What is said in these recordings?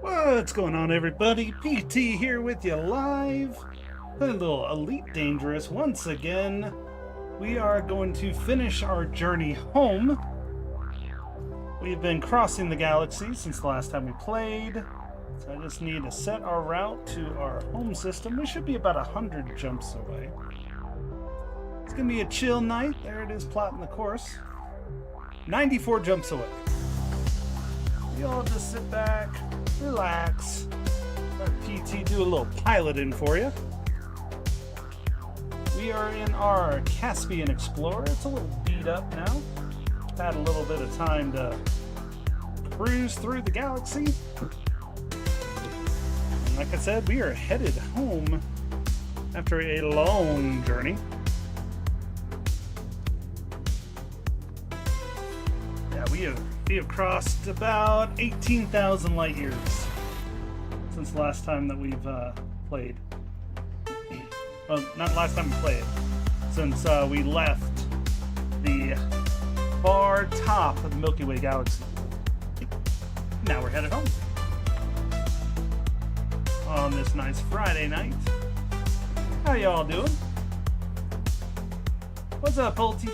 What's going on, everybody? PT here with you live. A little Elite Dangerous once again. We are going to finish our journey home. We've been crossing the galaxy since the last time we played. So I just need to set our route to our home system. We should be about 100 jumps away. It's going to be a chill night. There it is, plotting the course. 94 jumps away. You all just sit back, relax, let PT do a little piloting for you. We are in our Caspian Explorer. It's a little beat up now. Had a little bit of time to cruise through the galaxy. And like I said, we are headed home after a long journey. Yeah, we have crossed about 18,000 light years since the last time that we've played. Well, not last time we played, since we left the far top of the Milky Way galaxy. Now we're headed home on this nice Friday night. How y'all doing? What's up, Pulte?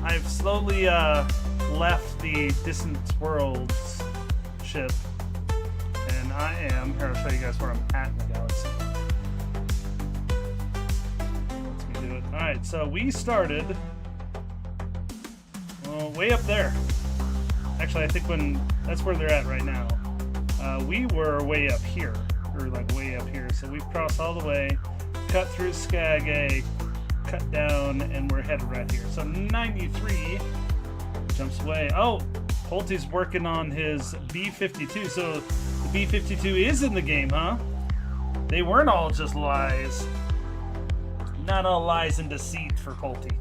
I've slowly left the Distant Worlds ship, and I am here. I'll show you guys where I'm at in the galaxy. Let's do it. All right, so we started way up there. Actually, I think that's where they're at right now. We were way up here. We were like way up here. So we've crossed all the way, cut through Skag, cut down, and we're headed right here. So 93 jumps away. Oh, Pulte's working on his B-52. So the B-52 is in the game, huh? They weren't all just lies. Not all lies and deceit for Pulte.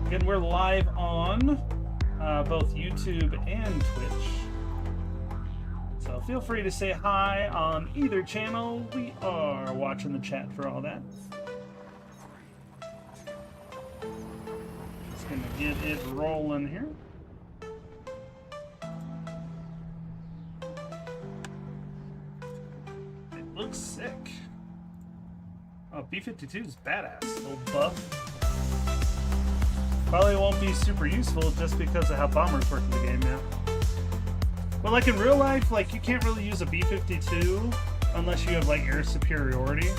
Again, we're live on both YouTube and Twitch. So feel free to say hi on either channel. We are watching the chat for all that. Just gonna get it rolling here. It looks sick. Oh, B-52 is badass. A little buff. Probably won't be super useful just because of how bombers work in the game now. But like in real life, like you can't really use a B-52 unless you have like air superiority.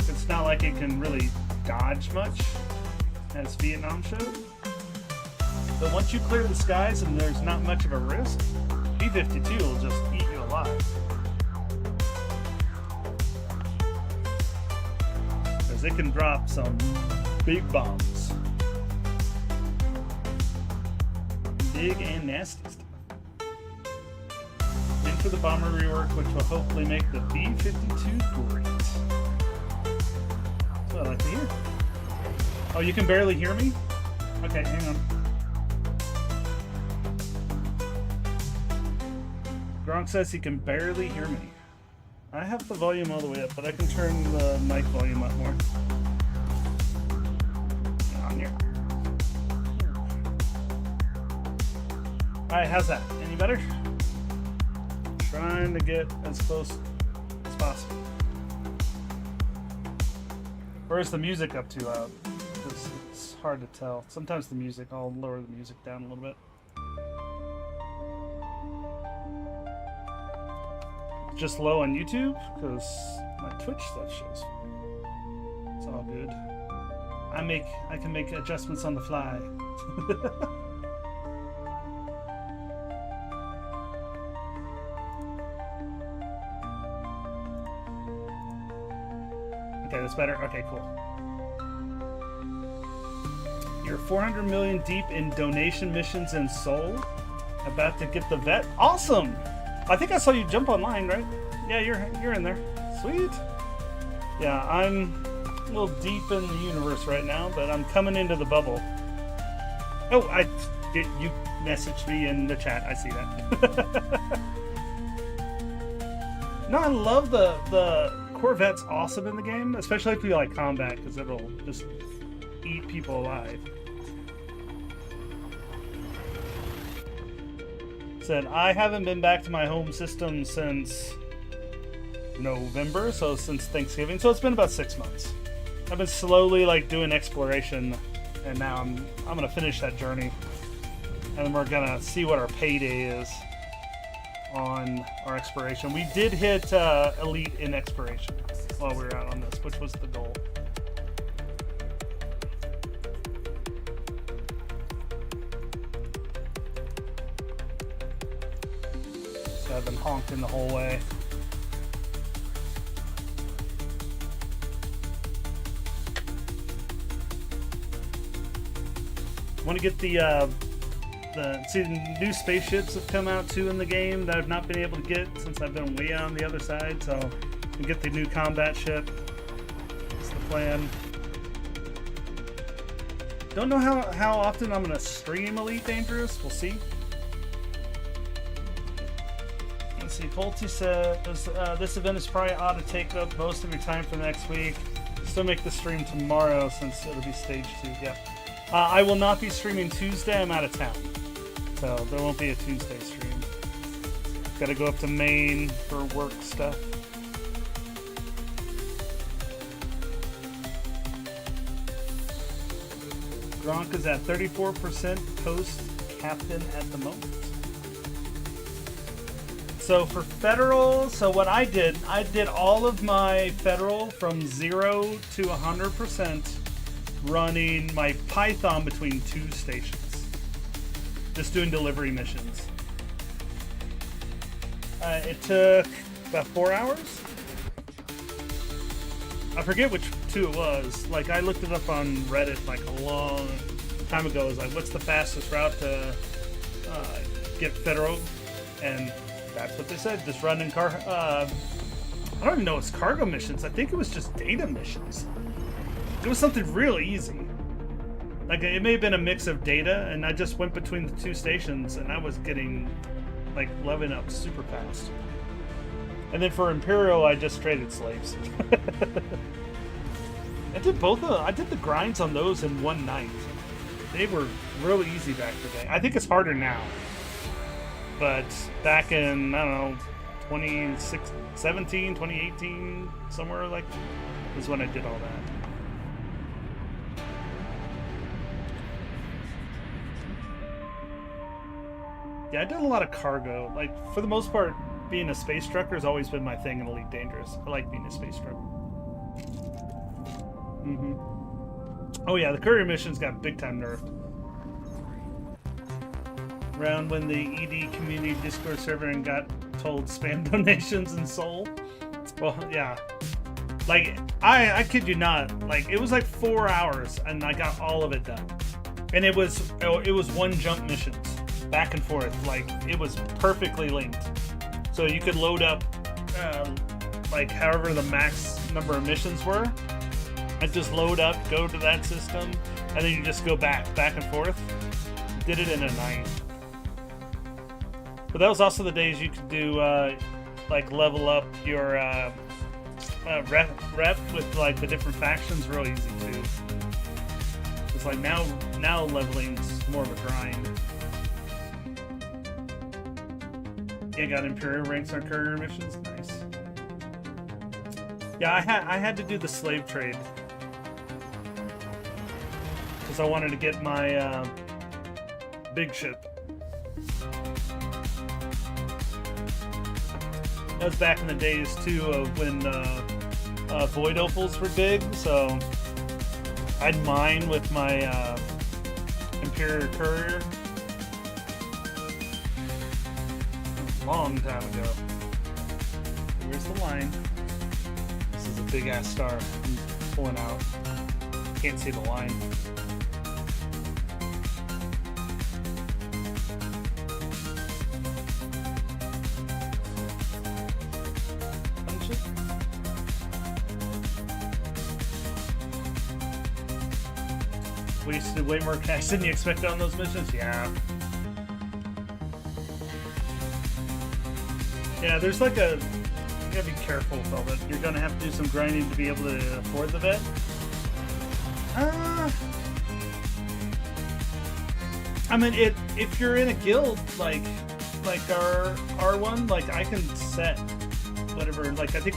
It's not like it can really dodge much, as Vietnam showed. But once you clear the skies and there's not much of a risk, B-52 will just eat you alive. Because it can drop some big bombs. Big and nasty stuff. Into the bomber rework, which will hopefully make the B-52 great. That's what I like to hear. Oh, you can barely hear me? Okay, hang on. Gronk says he can barely hear me. I have the volume all the way up, but I can turn the mic volume up more. On here. Alright, how's that? Any better? Trying to get as close as possible. Or is the music up too loud? Because it's hard to tell. Sometimes the music, I'll lower the music down a little bit. Just low on YouTube because my Twitch stuff shows. It's all good. I can make adjustments on the fly. Okay, that's better. Okay, cool. You're 400 million deep in donation missions in Seoul. About to get the vet. Awesome! I think I saw you jump online, right? Yeah, you're in there. Sweet. Yeah, I'm a little deep in the universe right now, but I'm coming into the bubble. Oh, you messaged me in the chat. I see that. No, I love the Corvette's awesome in the game, especially if you like combat, because it'll just eat people alive. Said I haven't been back to my home system since November, so since Thanksgiving. So it's been about 6 months. I've been slowly like doing exploration, and now I'm gonna finish that journey, and then we're gonna see what our payday is on our exploration. We did hit elite in exploration while we were out on this, which was the goal. So I've been honking the whole way. I want to get the new spaceships have come out too in the game that I've not been able to get since I've been way on the other side. So we get the new combat ship. That's the plan. Don't know how often I'm gonna stream Elite Dangerous. We'll see. Let's see. Pulte says this event is probably ought to take up most of your time for next week. Still make the stream tomorrow since it'll be stage 2. Yeah. I will not be streaming Tuesday. I'm out of town. So there won't be a Tuesday stream. Gotta go up to Maine for work stuff. Gronk is at 34% post captain at the moment. So for federal, so what I did all of my federal from 0 to 100%. Running my Python between 2 stations. Just doing delivery missions. It took about 4 hours. I forget which 2 it was. Like, I looked it up on Reddit like a long time ago. It was like, what's the fastest route to get federal? And that's what they said. Just running I don't even know it's cargo missions. I think it was just data missions. It was something real easy. Like, it may have been a mix of data, and I just went between the 2 stations, and I was getting, like, leveling up super fast. And then for Imperial, I just traded slaves. I did both of them. I did the grinds on those in one night. They were really easy back in the day. I think it's harder now. But back in, I don't know, 2017, 2018, somewhere like that, is when I did all that. Yeah, I did a lot of cargo. Like, for the most part, being a space trucker has always been my thing in Elite Dangerous. I like being a space trucker. Oh yeah, the courier missions got big time nerfed. Around when the ED community Discord server and got told spam donations in Soul. Well, yeah. Like, I kid you not. Like, it was like 4 hours and I got all of it done. And it was one jump missions. Back and forth, like it was perfectly linked, so you could load up like however the max number of missions were, and just load up, go to that system, and then you just go back and forth. Did it in a night. But that was also the days you could do like level up your rep with like the different factions real easy too. It's like now leveling's more of a grind. Yeah, got Imperial ranks on courier missions. Nice. Yeah, I had to do the slave trade because I wanted to get my big ship. That was back in the days too of when void opals were big, so I'd mine with my Imperial courier. Long time ago. Where's the line? This is a big ass star I'm pulling out. Can't see the line. Punch it. Wasted way more cash than you expected on those missions? Yeah. Yeah, there's like you gotta be careful, Velvet. You're gonna have to do some grinding to be able to afford the vet. I mean, if you're in a guild, like like our one, like I can set whatever. Like I think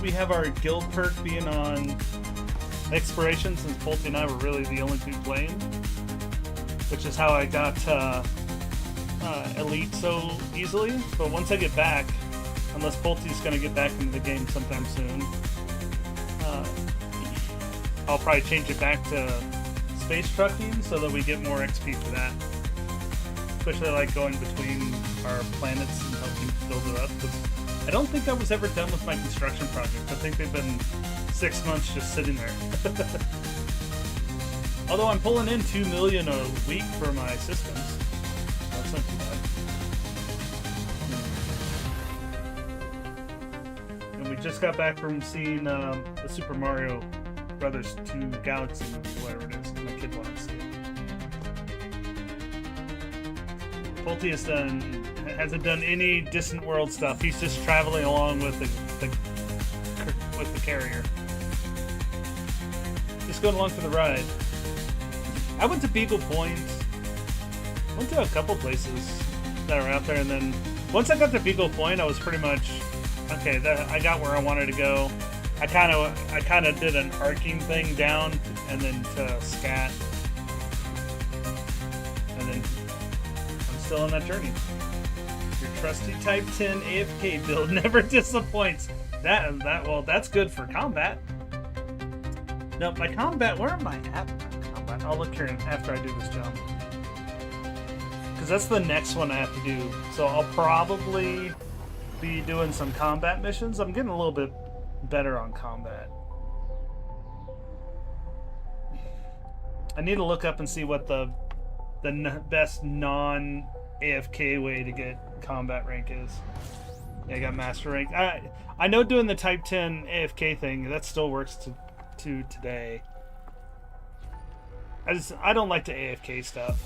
we have our guild perk being on exploration, since Pulte and I were really the only two playing, which is how I got elite so easily. But once I get back, unless Pulte's going to get back into the game sometime soon, I'll probably change it back to space trucking so that we get more XP for that. Especially like going between our planets and helping build it up. Because I don't think I was ever done with my construction project. I think they've been 6 months just sitting there. Although I'm pulling in 2 million a week for my systems. That's not too bad. And we just got back from seeing the Super Mario Brothers 2 Galaxy movie, whatever it is. My kid wanted to see it. Pulte hasn't done any distant world stuff. He's just traveling along with the carrier. Just going along for the ride. I went to Beagle Point. Went to a couple places that are out there, and then once I got to Beagle Point, I was pretty much okay. I got where I wanted to go. I kind of did an arcing thing down, and then to Scat, and then I'm still on that journey. Your trusty Type 10 AFK build never disappoints. Well, that's good for combat. No, my combat. Where am I at? Combat. I'll look here after I do this jump, because that's the next one I have to do. So I'll probably be doing some combat missions. I'm getting a little bit better on combat. I need to look up and see what the best non-AFK way to get combat rank is. Yeah, I got master rank. I know doing the Type 10 AFK thing, that still works to today. I don't like the AFK stuff.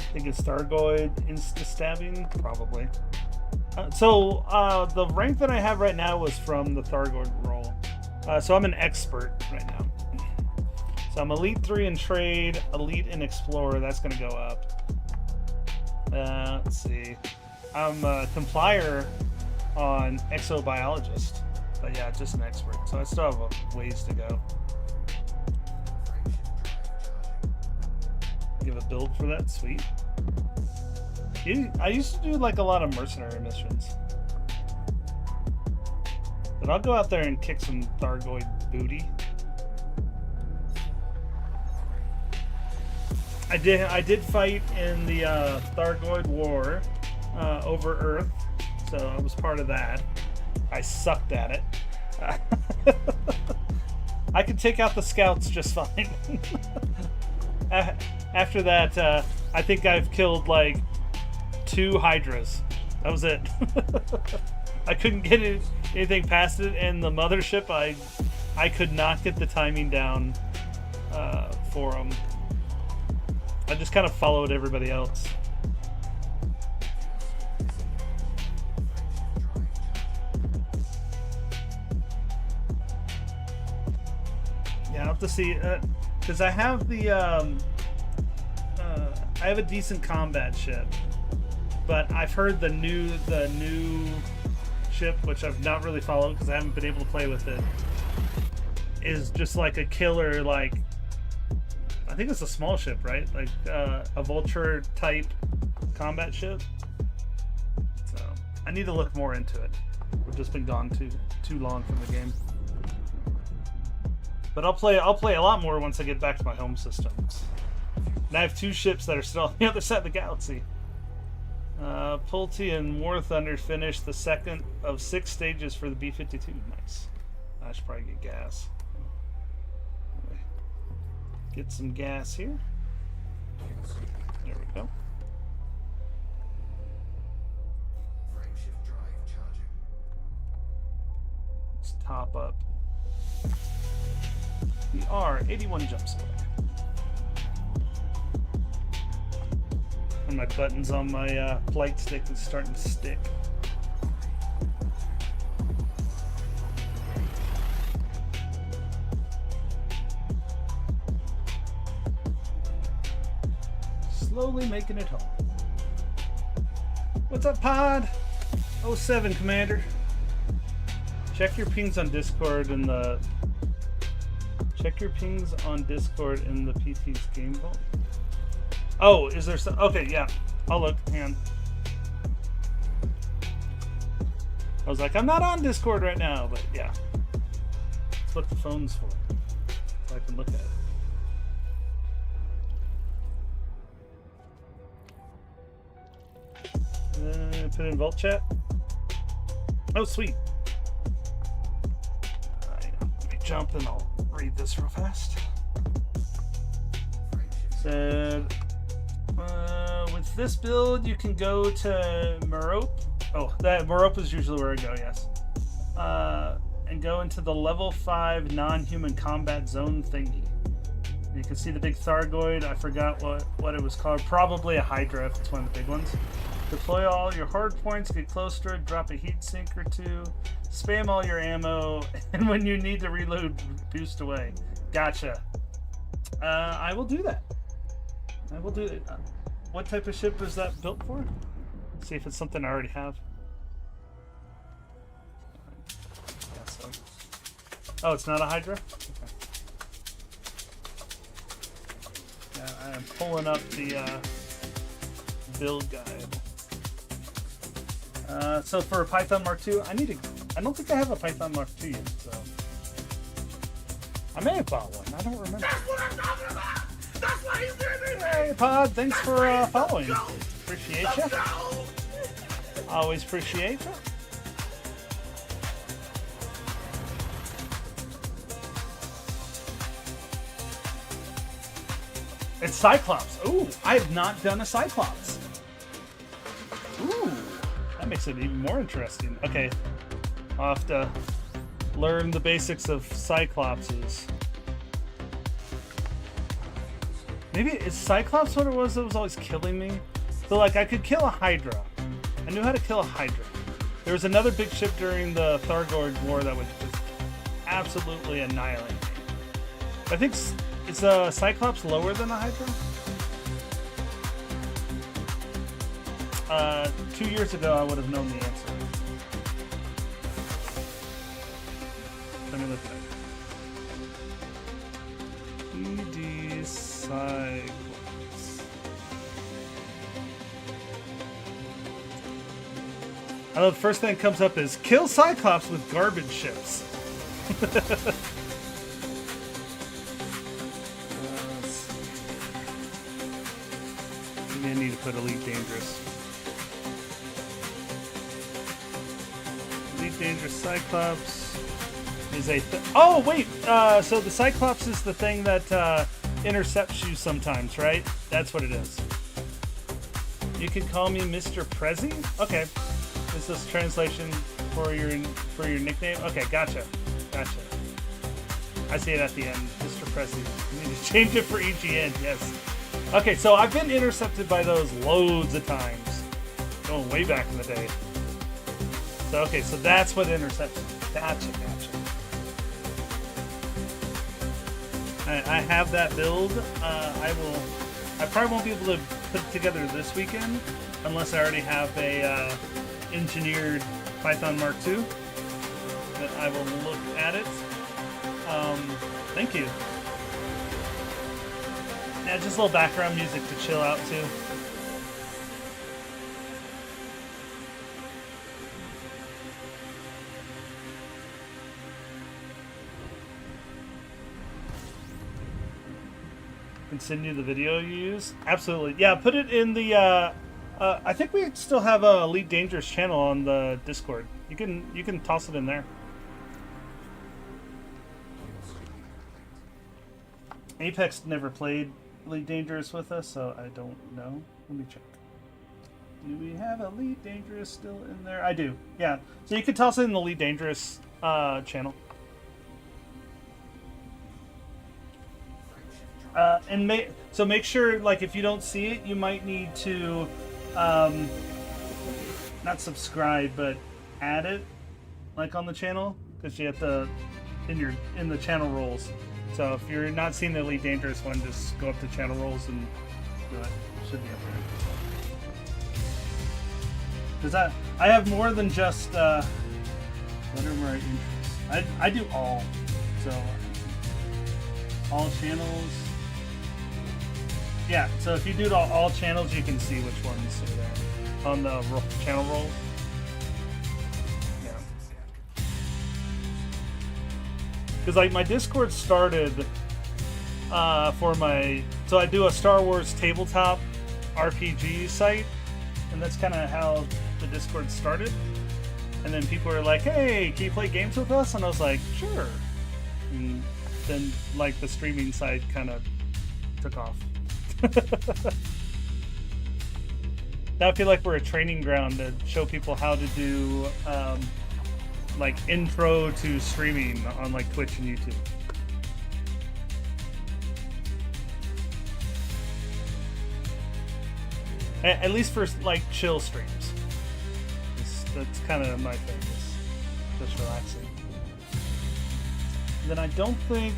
I think it's Stargoid insta-stabbing? Probably. So the rank that I have right now was from the Thargoid roll. So I'm an expert right now. So I'm Elite 3 in Trade, Elite in Explorer. That's going to go up. Let's see. I'm a Complier on Exobiologist. But yeah, just an expert. So I still have a ways to go. Give a build for that? Sweet. I used to do like a lot of mercenary missions. But I'll go out there and kick some Thargoid booty. I did fight in the Thargoid War over Earth, so I was part of that. I sucked at it. I could take out the scouts just fine. After that, I think I've killed like 2 Hydras. That was it. I couldn't get anything past it, and the mothership, I could not get the timing down for them. I just kind of followed everybody else. Yeah, I'll have to see, because I have the I have a decent combat ship, but I've heard the new ship, which I've not really followed because I haven't been able to play with it, is just like a killer, like I think it's a small ship, right? Like a Vulture type combat ship. So I need to look more into it. We've just been gone too long from the game. But I'll play a lot more once I get back to my home systems. And I have 2 ships that are still on the other side of the galaxy. Pulte and War Thunder finished the second of 6 stages for the B-52. Nice. I should probably get gas. Get some gas here. There we go. Let's top up. We are 81 jumps away. And my buttons on my flight stick is starting to stick. Slowly making it home. What's up, Pod? 07, Commander. Check your pings on Discord in the... Check your pings on Discord in the PT's game vault. Oh, is there some... Okay, yeah. I'll look. Hang on. I was like, I'm not on Discord right now, but yeah. That's what the phone's for. So I can look at it. Put it in Vault Chat. Oh, sweet. Let me jump and I'll read this real fast. Said, with this build, you can go to Merope. Oh, that Merope is usually where I go, yes. And go into the level 5 non-human combat zone thingy. You can see the big Thargoid. I forgot what it was called. Probably a Hydra if it's one of the big ones. Deploy all your hard points, get close to it, drop a heat sink or two, spam all your ammo, and when you need to reload, boost away. Gotcha. I will do that. I will do it. What type of ship is that built for? See if it's something I already have. Yeah, so. Oh, it's not a Hydra? Okay. Yeah, I am pulling up the build guide. So for a Python Mark II, I don't think I have a Python Mark II yet, so. I may have bought one, I don't remember. That's what I'm talking about! That's why he's doing it! Hey, Pod, thanks for following. Appreciate you. Always appreciate you. It's Cyclops. Ooh, I have not done a Cyclops. Ooh, that makes it even more interesting. Okay, I'll have to learn the basics of Cyclopses. Maybe is Cyclops what it was that was always killing me? So like I could kill a Hydra. I knew how to kill a Hydra. There was another big ship during the Thargoid War that would just absolutely annihilate me. I think is a Cyclops lower than a Hydra? 2 years ago I would have known the answer. Let me look at it. ED Cyclops. I know the first thing that comes up is kill Cyclops with garbage ships. Maybe I need to put Elite Dangerous. Elite Dangerous Cyclops is a... Oh, wait! So the Cyclops is the thing that intercepts you sometimes, right? That's what it is. You can call me Mr. Prezi? Okay. Is this translation for your nickname? Okay, gotcha. Gotcha. I see it at the end. Mr. Prezi. You need to change it for EGN, yes. Okay, so I've been intercepted by those loads of times. Going way back in the day. So, okay, so that's what intercepts me. Gotcha, gotcha. I have that build. I probably won't be able to put it together this weekend unless I already have a engineered Python Mark II. But I will look at it. Thank you. Yeah, just a little background music to chill out to. Continue the video you use? Absolutely. Yeah, put it in the... I think we still have a Elite Dangerous channel on the Discord. You can toss it in there. Apex never played Elite Dangerous with us, so I don't know. Let me check. Do we have Elite Dangerous still in there? I do. Yeah. So you can toss it in the Elite Dangerous channel. So make sure, like, if you don't see it, you might need to not subscribe, but add it, like, on the channel, because you have to in the channel roles. So if you're not seeing the Elite Dangerous one, just go up to channel roles and But should be up there. Because I have more than just what are my interests. I do all. So all channels. Yeah, so if you do all channels, you can see which ones are there on the channel rolls. Yeah. Because like my Discord started for my, so I do a Star Wars tabletop RPG site, and that's kind of how the Discord started. And then people were like, "Hey, can you play games with us?" And I was like, "Sure." And then like the streaming side kind of took off. Now I feel like we're a training ground to show people how to do like intro to streaming on like Twitch and YouTube. At least for like chill streams. That's kind of my thing, is just relaxing. And then I don't think,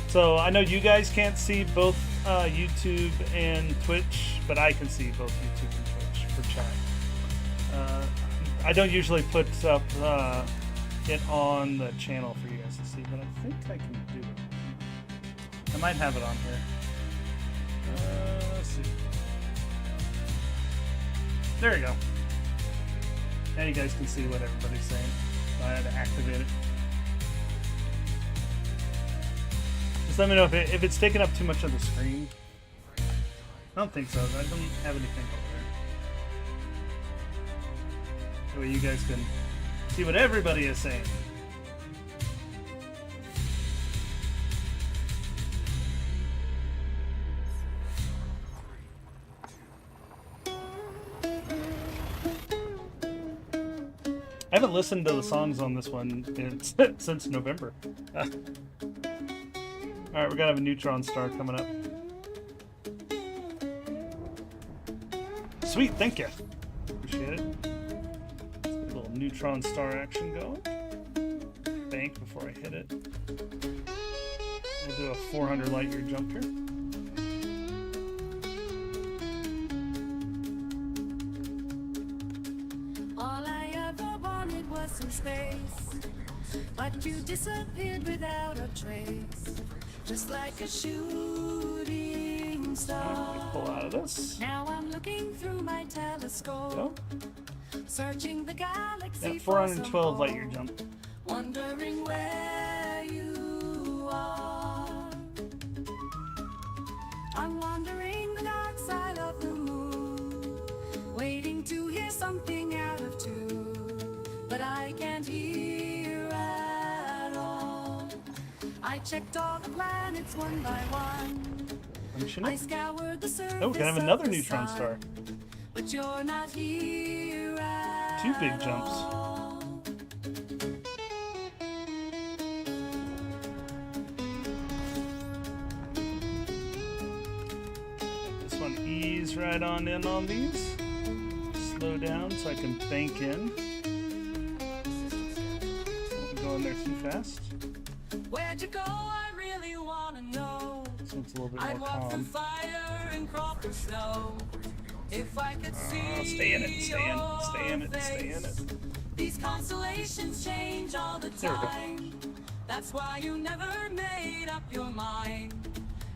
so I know you guys can't see both YouTube and Twitch, but I can see both YouTube and Twitch for chat. I don't usually put up it on the channel for you guys to see, but I think I can do it. I might have it on here. Let's see. There you go. Now you guys can see what everybody's saying. I had to activate it. Just let me know if it's taking up too much of the screen. I don't think so. I don't have anything over there. That way you guys can see what everybody is saying. I haven't listened to the songs on this one since November. Alright, we're gonna have a Neutron star coming up. Sweet, thank you. Appreciate it. Let's get a little Neutron star action going. Bank before I hit it. We'll do a 400 light year jump here. Some space, but you disappeared without a trace, just like a shooting star. Pull out of this. Now I'm looking through my telescope, Go. searching the galaxy. Yeah, 412 light year jump. Wondering where you are. I'm wandering the dark side of the moon, waiting to hear something out of tune. But I can't hear at all. I checked all the planets one by one. I scoured the surface. Oh, we can have another Neutron star. But you're not here at 2 big jumps. all. This one ease right on in on these. Slow down so I can bank in. Going there too fast. Where'd you go? I really wanna know. This one's a little bit I'd more walk through calm. fire and crawl through snow if I could see. Stay in it, stay in it, stay in it, stay in it. These constellations change all the There we go. time. That's why you never made up your mind,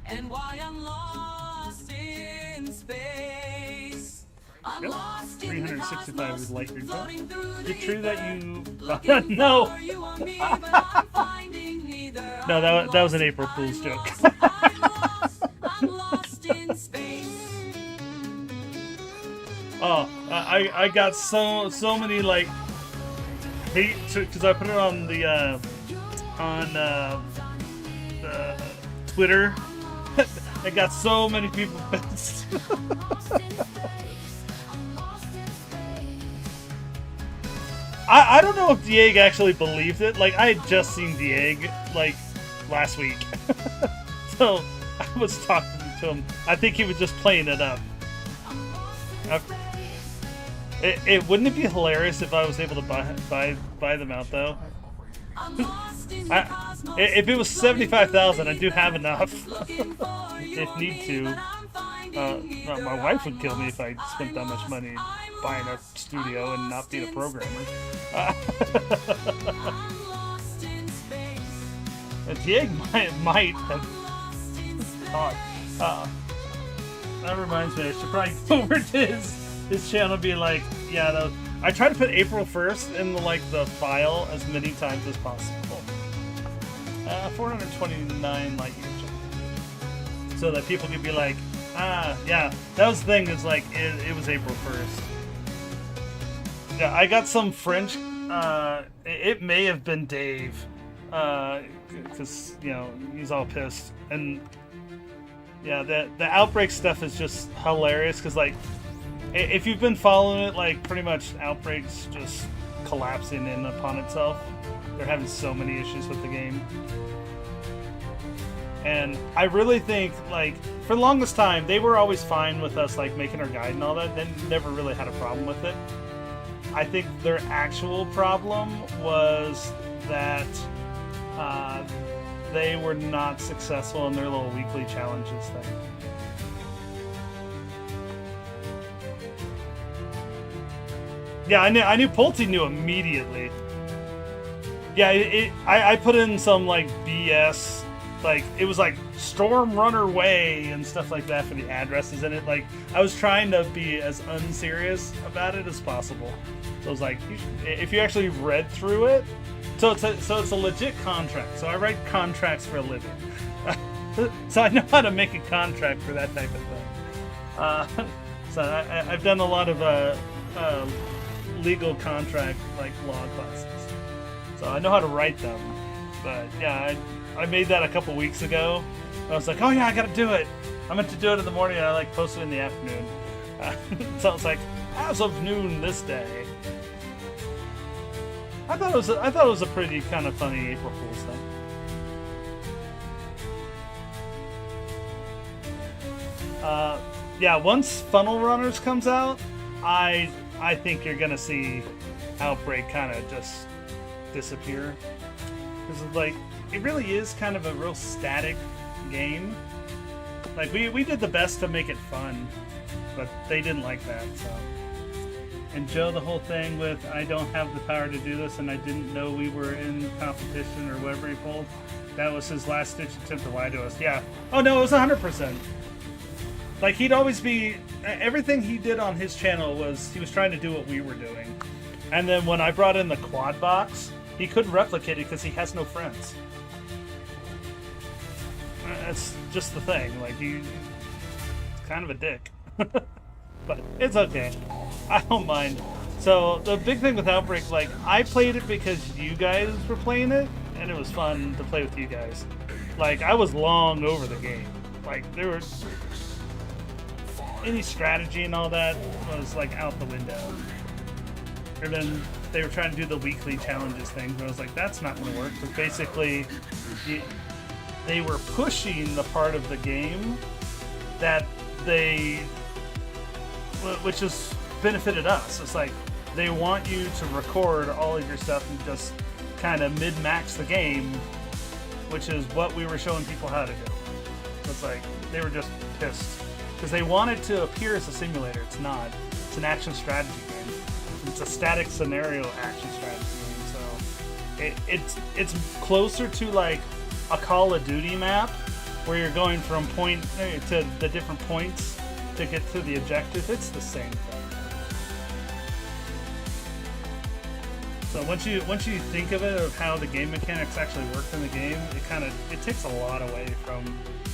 and why I'm lost in space. I'm Yep. lost in 365 the is light year jump. floating through Is the it true that ether, you... looking No! for you or me, but I'm finding neither. No, I'm that was an lost, April Fool's I'm joke. lost, I'm lost in space. Oh, I got so many like hate because I put it on the Twitter. I got so many people pissed. I don't know if Diego actually believed it. Like, I had just seen Diego like last week, so I was talking to him. I think he was just playing it up. Wouldn't it be hilarious if I was able to buy them out though? If it was 75,000, I do have enough. If need to. My wife would kill me if I spent that much money buying a studio and not being a programmer. Dieg might have thought. That reminds me, I should probably go over to his channel and be like, yeah, I try to put April 1st in the file as many times as possible. 429 light years. So that people could be like, yeah, that was the thing, is like, it was April 1st. Yeah, I got some French, it may have been Dave, because, he's all pissed. And yeah, the Outbreak stuff is just hilarious, because, if you've been following it, pretty much Outbreak's just collapsing in upon itself. They're having so many issues with the game. And I really think, for the longest time, they were always fine with us, making our guide and all that. They never really had a problem with it. I think their actual problem was that they were not successful in their little weekly challenges thing. Yeah, I knew Pulte knew immediately. Yeah, I put in some BS, it was Storm Runner Way and stuff like that for the addresses in it. I was trying to be as unserious about it as possible. So I was if you actually read through it, so it's a legit contract. So I write contracts for a living, so I know how to make a contract for that type of thing. So I've done a lot of legal contract law classes, so I know how to write them. But yeah, I made that a couple weeks ago. I was like, oh yeah, I gotta do it. I meant to do it in the morning, and I posted it in the afternoon. So it's as of noon this day. I thought it was a pretty kind of funny April Fool's thing. Yeah, once Funnel Runners comes out, I think you're gonna see Outbreak kind of just disappear, because it really is kind of a real static game. We did the best to make it fun, but they didn't like that. So, and Joe, the whole thing with I don't have the power to do this and I didn't know we were in competition or whatever he pulled, that was his last ditch attempt to lie to us. Yeah. Oh no, it was 100%. He'd always be, everything he did on his channel was, he was trying to do what we were doing. And then when I brought in the quad box, he couldn't replicate it because he has no friends. That's just the thing. He's kind of a dick. But it's okay. I don't mind. So the big thing with Outbreak, I played it because you guys were playing it, and it was fun to play with you guys. I was long over the game. There were any strategy and all that was out the window. And then they were trying to do the weekly challenges thing, and I was like, that's not going to work. But basically, they were pushing the part of the game that which has benefited us. It's they want you to record all of your stuff and just kind of mid-max the game, which is what we were showing people how to do. It's they were just pissed because they wanted to appear as a simulator. It's not. It's an action strategy game. It's a static scenario action strategy game. So it's closer to a Call of Duty map where you're going from point to the different points to get to the objective. It's the same thing. So once you think of it, of how the game mechanics actually work in the game, it takes a lot away from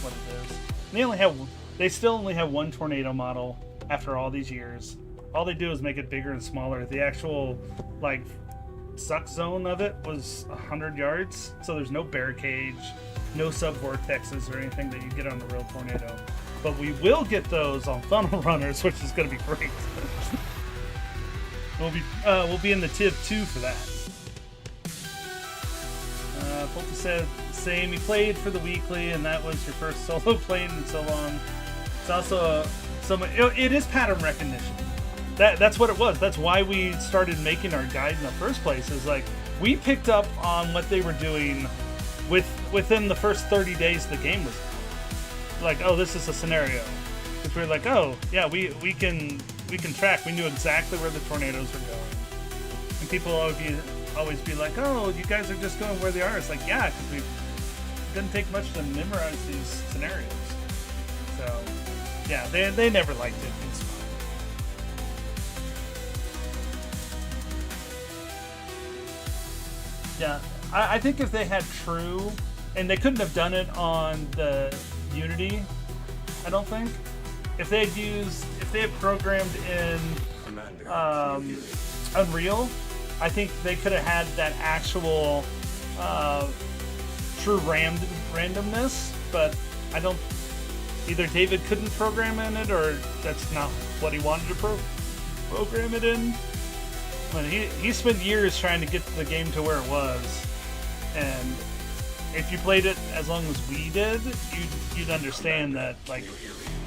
what it is. They still only have one tornado model after all these years. All they do is make it bigger and smaller. The actual suck zone of it was 100 yards, so there's no bear cage, no sub-vortexes or anything that you get on the real tornado. But we will get those on Funnel Runners, which is going to be great. We'll be in the Tiv 2 for that. Pulte said same. He played for the weekly, and that was your first solo playing in so long. It's also it is pattern recognition. That's what it was. That's why we started making our guide in the first place. Is we picked up on what they were doing within the first 30 days the game was out. Oh, this is a scenario. We were like, oh yeah, we can track. We knew exactly where the tornadoes were going, and people always be like, oh, you guys are just going where they are. It's like, yeah, because it didn't take much to memorize these scenarios. So yeah, they never liked it. It's fine. Yeah, I think if they had true, and they couldn't have done it on the Unity, I don't think. If they had programmed in Unreal, I think they could have had that actual true randomness, but I don't. Either David couldn't program in it, or that's not what he wanted to program it in. But he spent years trying to get the game to where it was, and if you played it as long as we did, you'd understand that like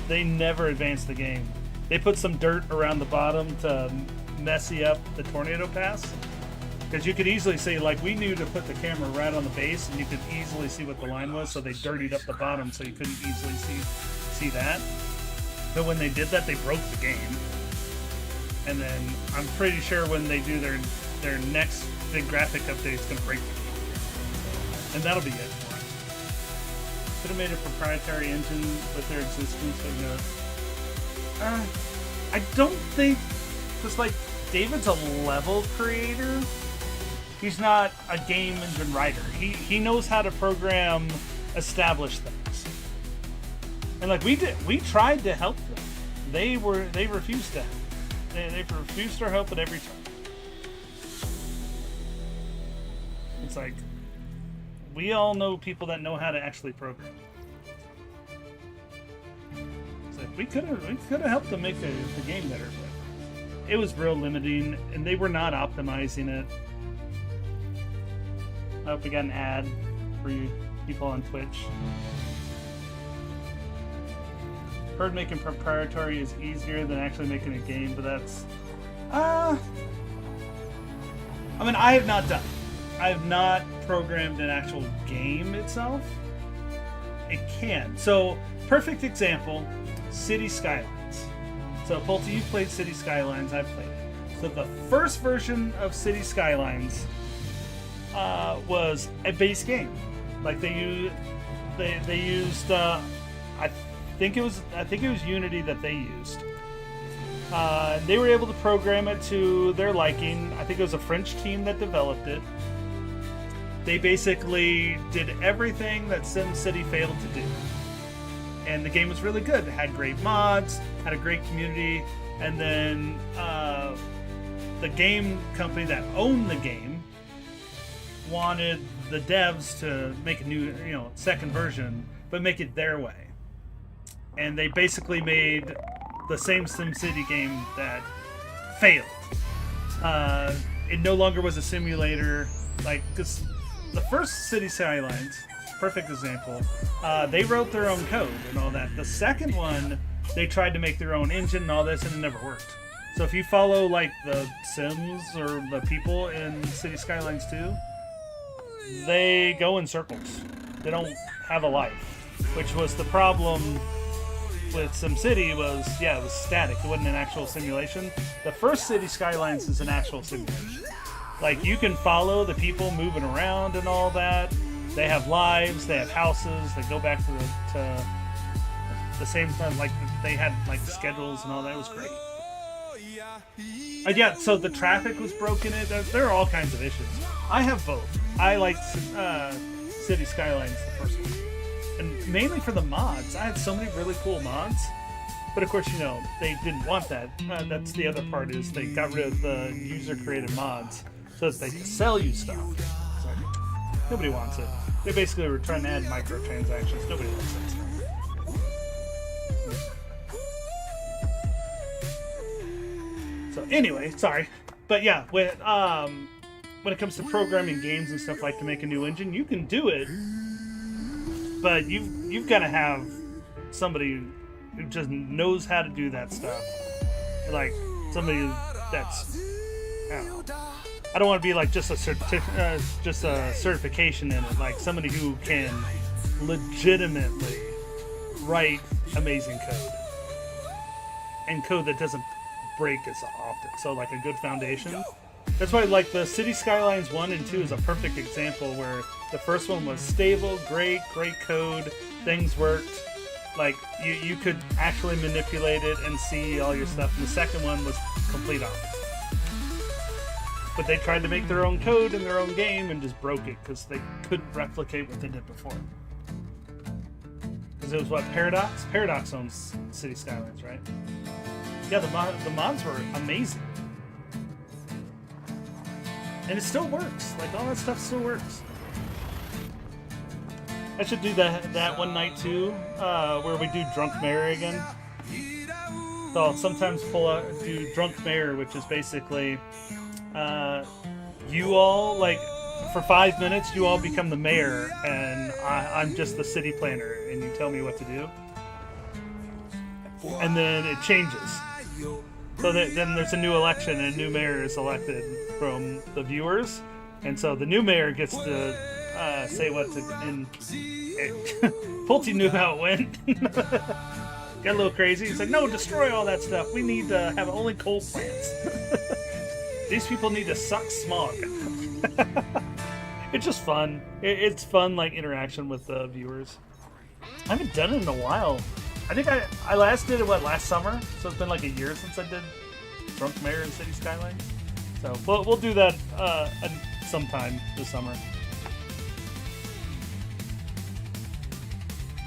they never advanced the game. They put some dirt around the bottom to messy up the tornado pass, because you could easily see, like, we knew to put the camera right on the base, and you could easily see what the line was, so they dirtied up the bottom so you couldn't easily see that. But when they did that, they broke the game. And then I'm pretty sure when they do their next big graphic update, it's going to break the game. And that'll be it for it. Could have made a proprietary engine with their existence, but no. I don't think, because like David's a level creator. He's not a game engine writer. He knows how to program established things. And like we tried to help them. They refused to. They refused our help at every turn. It's like we all know people that know how to actually program. It's like we could have helped them make the game better, but it was real limiting, and they were not optimizing it. I hope we got an ad for you people on Twitch. Heard making proprietary is easier than actually making a game, but that's... I mean, I have not done it. I have not programmed an actual game itself. It can. So, perfect example, City Skylines. So, Pulte, you've played City Skylines, I've played it. So, the first version of City Skylines was a base game. Like, they used I think it was Unity that they used. They were able to program it to their liking. I think it was a French team that developed it. They basically did everything that SimCity failed to do. And the game was really good. It had great mods, had a great community, and then the game company that owned the game wanted the devs to make a new, second version, but make it their way. And they basically made the same SimCity game that failed. It no longer was a simulator. Like, because the first City Skylines, perfect example, they wrote their own code and all that. The second one, they tried to make their own engine and all this, and it never worked. So if you follow, like, the Sims or the people in City Skylines 2, they go in circles. They don't have a life, which was the problem with SimCity. Was, it was static. It wasn't an actual simulation. The first City Skylines is an actual simulation. Like, you can follow the people moving around and all that. They have lives, they have houses, they go back to the same time, like, they had, like, schedules and all that. It was great. So the traffic was broken. There are all kinds of issues. I have both. I liked City Skylines, the first one. And mainly for the mods. I had so many really cool mods. But of course, they didn't want that. That's the other part, is they got rid of the user-created mods so that they could sell you stuff. It's like, nobody wants it. They basically were trying to add microtransactions. Nobody wants that stuff. So anyway, sorry. But yeah, when it comes to programming games and stuff, like to make a new engine, you can do it. But you've got to have somebody who just knows how to do that stuff. Like, somebody that's, I don't want to be like just a certification in it. Like, somebody who can legitimately write amazing code. and code that doesn't break as often. So like a good foundation. That's why like the City Skylines 1 and 2 is a perfect example where the first one was stable, great code, things worked. Like you could actually manipulate it and see all your stuff. And the second one was complete opposite. But they tried to make their own code in their own game and just broke it because they couldn't replicate what they did before. Because it was what, Paradox? Paradox owns City Skylines, right? Yeah, the mods were amazing. And it still works. Like, all that stuff still works. I should do that one night, too, where we do Drunk Mayor again. So I'll sometimes do Drunk Mayor, which is basically... you all, like, for 5 minutes, you all become the mayor, and I'm just the city planner, and you tell me what to do. And then it changes. So then there's a new election, and a new mayor is elected from the viewers, and so the new mayor gets to say what to... And Pulte knew how it went. Got a little crazy. He's like, no, destroy all that stuff. We need to have only coal plants. These people need to suck smog. It's just fun. It's fun, like, interaction with the viewers. I haven't done it in a while. I think I last did it, last summer? So it's been like a year since I did Drunk Mayor in City Skylines. So we'll do that sometime this summer.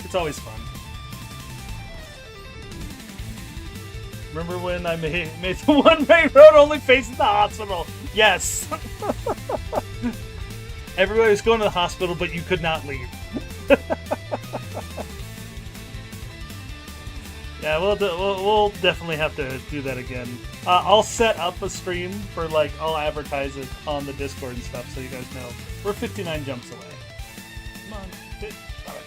It's always fun. Remember when I made the one-way road only facing the hospital? Yes. Everybody was going to the hospital, but you could not leave. Yeah, we'll definitely have to do that again. I'll set up a stream for, like, I'll advertise it on the Discord and stuff, so you guys know. We're 59 jumps away. Come on. All right.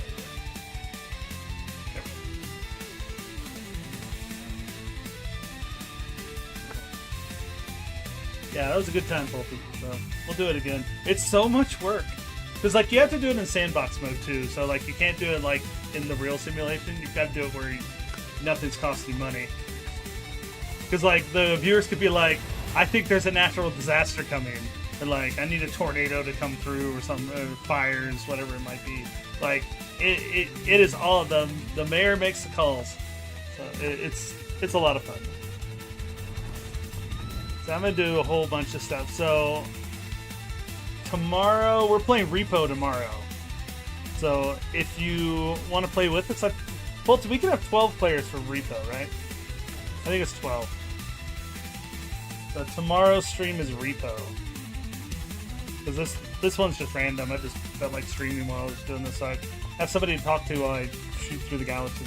Yeah, that was a good time, Pulte. So we'll do it again. It's so much work. Because, like, you have to do it in sandbox mode, too. So, like, you can't do it, like, in the real simulation. You've got to do it where nothing's costing money. Because, like, the viewers could be like, I think there's a natural disaster coming. And, like, I need a tornado to come through or some fires, whatever it might be. Like, it is all of them. The mayor makes the calls. So it's a lot of fun. So I'm going to do a whole bunch of stuff. So tomorrow, we're playing Repo tomorrow. So if you want to play with us, well, we can have 12 players for Repo, right? I think it's 12. So tomorrow's stream is Repo. Because this one's just random. I just felt like streaming while I was doing this. So I have somebody to talk to while I shoot through the galaxy.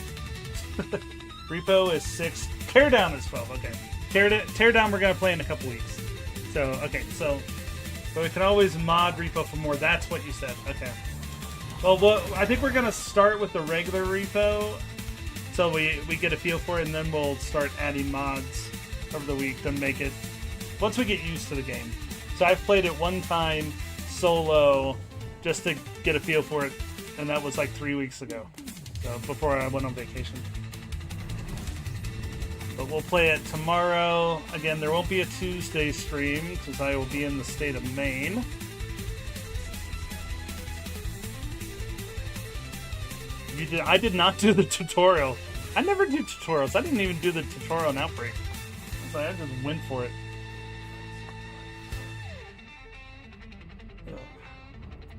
Repo is 6. Teardown is 12. Okay. Teardown we're going to play in a couple weeks. So, okay. So we can always mod Repo for more. That's what you said. Okay. Well, I think we're going to start with the regular Repo. So we get a feel for it, and then we'll start adding mods over the week to make it... Once we get used to the game. So I've played it one time solo just to get a feel for it, and that was like 3 weeks ago. So before I went on vacation. But we'll play it tomorrow. Again, there won't be a Tuesday stream because I will be in the state of Maine. I did not do the tutorial. I never do tutorials. I didn't even do the tutorial on Outbreak. I just went for it.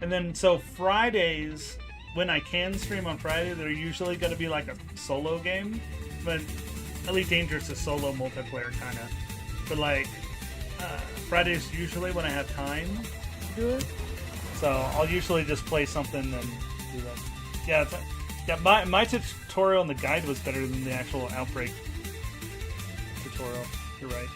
And then, so Fridays, when I can stream on Friday, they're usually going to be like a solo game. But Elite Dangerous is solo multiplayer, kind of. But like, Fridays usually when I have time to do it. So I'll usually just play something and do that. Yeah, my tutorial and the guide was better than the actual Outbreak tutorial. You're right.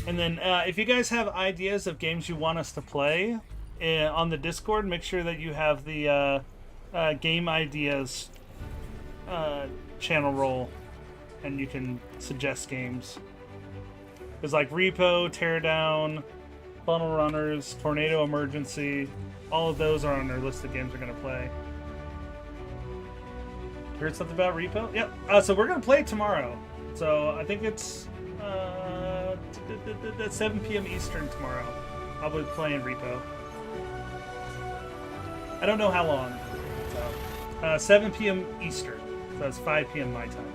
And then if you guys have ideas of games you want us to play on the Discord, make sure that you have the game ideas channel roll, and you can suggest games. There's like Repo, Teardown, Funnel Runners, Tornado Emergency. all of those are on our list of games we're gonna play. Heard something about Repo? Yep. So we're gonna play tomorrow. So I think it's 7 p.m. Eastern tomorrow. I'll be playing Repo. I don't know how long. So, 7 p.m. Eastern. So it's 5 p.m. my time.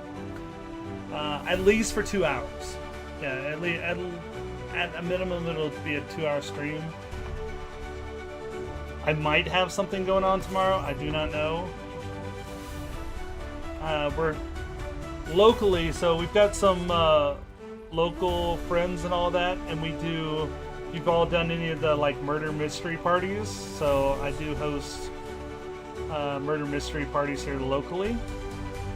At least for 2 hours. Yeah, at a minimum it'll be a 2-hour stream. I might have something going on tomorrow. I do not know. We're locally, so we've got some local friends and all that, and you've all done any of the like murder mystery parties, so I do host murder mystery parties here locally,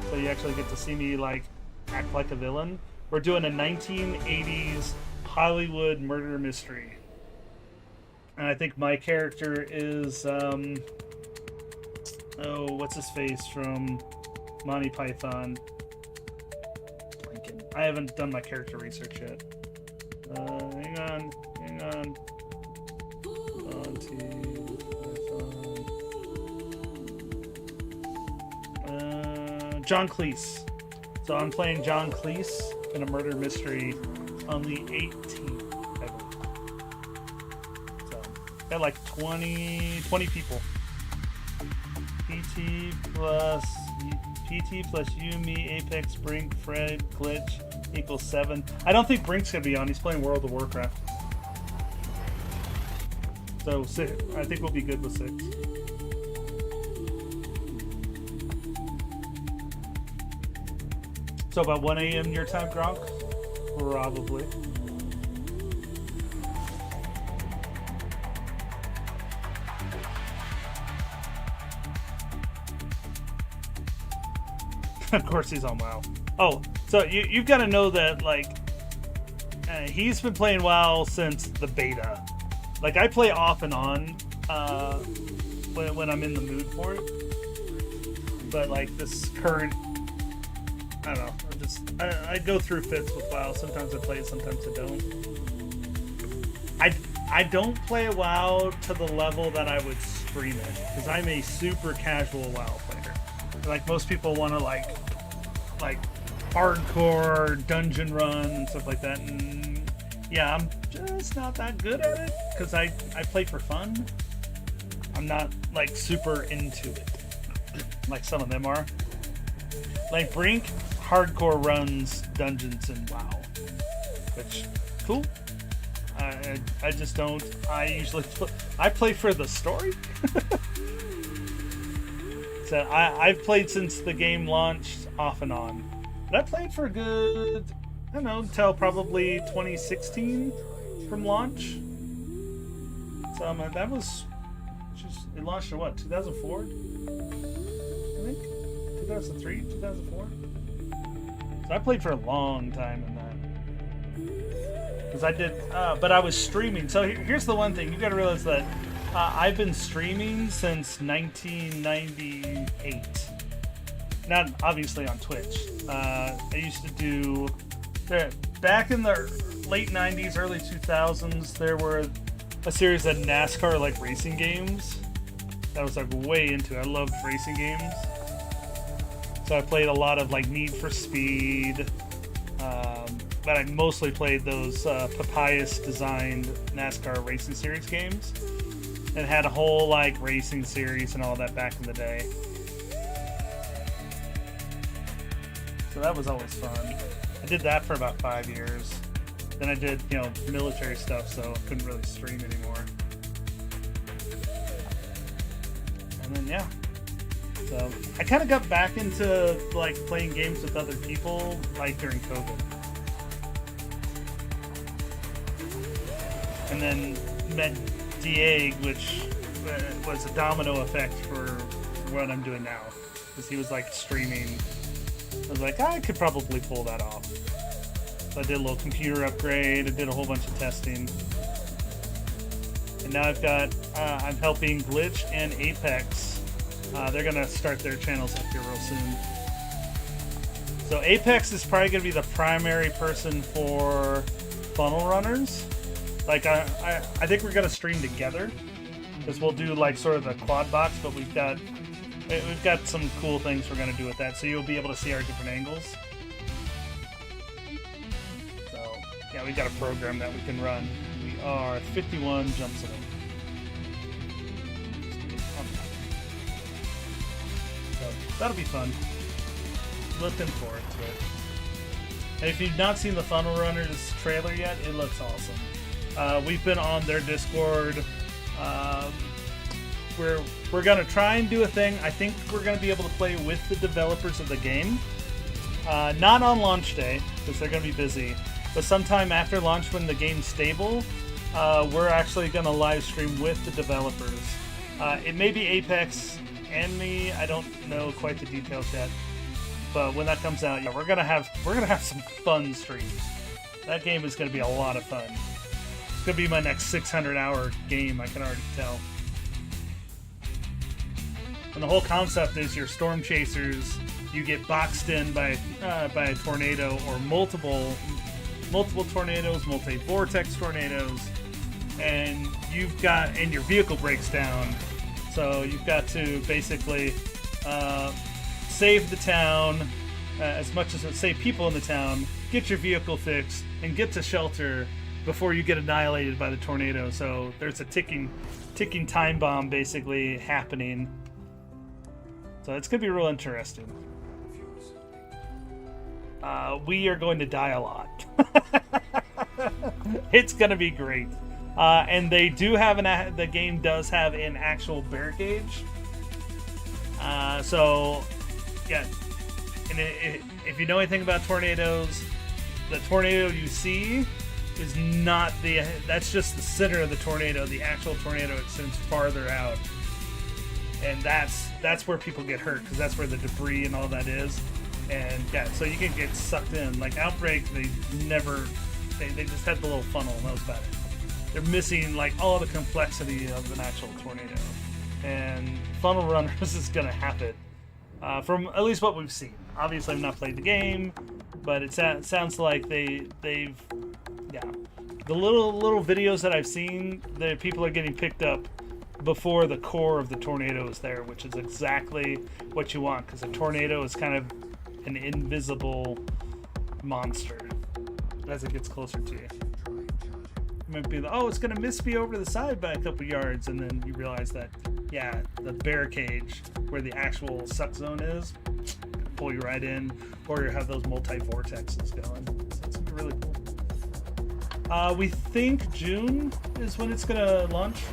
so you actually get to see me like act like a villain. We're doing a 1980s Hollywood murder mystery, and I think my character is what's his face from Monty Python. I haven't done my character research yet. Hang on. Monty Python. John Cleese. So I'm playing John Cleese in a murder mystery on the 18th, I believe. So got like 20 people. PT plus you, me, Apex, Brink, Fred, Glitch equals 7. I don't think Brink's gonna be on. He's playing World of Warcraft. So 6. I think we'll be good with 6. So about 1 a.m. your time, Gronk? Probably. Of course he's on WoW. Oh, so you've got to know that, like, he's been playing WoW since the beta. Like, I play off and on when I'm in the mood for it. But, like, this current... I don't know. I go through fits with WoW. Sometimes I play it, sometimes I don't. I don't play WoW to the level that I would stream it. Because I'm a super casual WoW player. Like, most people want to, like hardcore dungeon run and stuff like that, and yeah, I'm just not that good at it because I play for fun. I'm not like super into it like some of them are. Like Brink hardcore runs dungeons in WoW, which cool. I just don't. I usually I play for the story. So I've played since the game launched off and on. But I played for a good, I don't know, until probably 2016 from launch. So that was just, it launched in what, 2004? I think? 2003, 2004? So I played for a long time in that. Because I did, but I was streaming. So here's the one thing, you gotta realize that I've been streaming since 1998. Not obviously on Twitch. I used to do... Back in the late 90s, early 2000s, there were a series of NASCAR like racing games that I was like way into. I loved racing games. So I played a lot of like Need for Speed. But I mostly played those Papyrus designed NASCAR racing series games. It had a whole like racing series and all that back in the day. So that was always fun. I did that for about 5 years. Then I did, military stuff, so I couldn't really stream anymore. And then yeah. So I kind of got back into like playing games with other people like during COVID. And then met Diego, which was a domino effect for what I'm doing now. Because he was like streaming. I was like, I could probably pull that off. So I did a little computer upgrade. I did a whole bunch of testing. And now I've got, I'm helping Glitch and Apex. They're going to start their channels up here real soon. So Apex is probably going to be the primary person for funnel runners. Like, I think we're going to stream together. because we'll do like sort of the quad box, but we've got some cool things we're gonna do with that, so you'll be able to see our different angles. So yeah, we got a program that we can run. We are 51 jumps away. So that'll be fun. Looking forward to it. And if you've not seen the Funnel Runners trailer yet, it looks awesome. We've been on their Discord. We're gonna try and do a thing. I think we're gonna be able to play with the developers of the game. Not on launch day, because they're gonna be busy, but sometime after launch when the game's stable, we're actually gonna live stream with the developers. It may be Apex and me. I don't know quite the details yet. But when that comes out, yeah, we're gonna have some fun streams. That game is gonna be a lot of fun. It's gonna be my next 600-hour game. I can already tell. And the whole concept is you're storm chasers. You get boxed in by a tornado or multiple tornadoes, multi-vortex tornadoes, and your vehicle breaks down. So you've got to basically save the town as much as save people in the town, get your vehicle fixed, and get to shelter before you get annihilated by the tornado. So there's a ticking time bomb basically happening. So it's gonna be real interesting. We are going to die a lot. It's gonna be great. And they do have the game does have an actual bear cage. So yeah, and if you know anything about tornadoes, the tornado you see is not that's just the center of the tornado. The actual tornado extends farther out, and that's where people get hurt, because that's where the debris and all that is. And yeah, so you can get sucked in. Like Outbreak, they just had the little funnel, and that was about it. They're missing like all the complexity of an actual tornado. And Funnel Runners is gonna have it, from at least what we've seen. Obviously, I've not played the game, but it sounds like they've the little videos that I've seen, the people are getting picked up before the core of the tornado is there, which is exactly what you want, because a tornado is kind of an invisible monster as it gets closer to you. You might be like, oh, it's gonna miss me over the side by a couple yards, and then you realize that, yeah, the bear cage where the actual suck zone is, pull you right in, or you have those multi-vortexes going. So it's gonna be really cool. We think June is when it's gonna launch.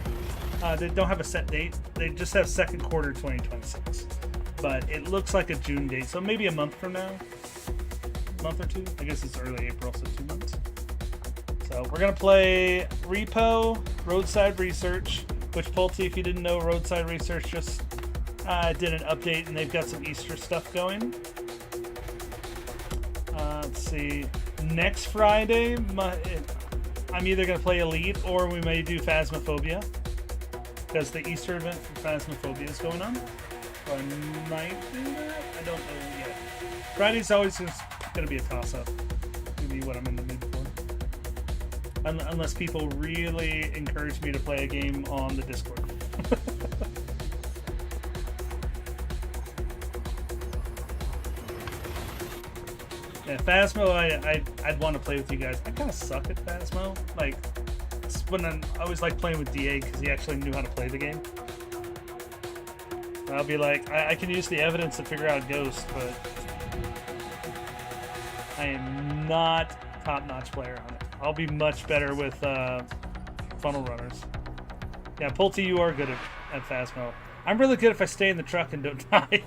They don't have a set date. They just have second quarter 2026. But it looks like a June date, so maybe a month from now. A month or two? I guess it's early April, so 2 months. So we're gonna play Repo, Roadside Research, which Pulte, if you didn't know, Roadside Research just did an update, and they've got some Easter stuff going. Let's see. Next Friday, I'm either gonna play Elite or we may do Phasmophobia, because the Easter event for Phasmophobia is going on. So I might do that. I don't know yet. Friday's always gonna be a toss-up. Maybe what I'm in the mood for. Unless people really encourage me to play a game on the Discord. Yeah, Phasmo, I'd want to play with you guys. I kind of suck at Phasmo. Like, I always like playing with DA because he actually knew how to play the game. And I'll be like, I can use the evidence to figure out Ghost, but I am not top-notch player on it. I'll be much better with Funnel Runners. Yeah, Pulte, you are good at Phasmo. I'm really good if I stay in the truck and don't die.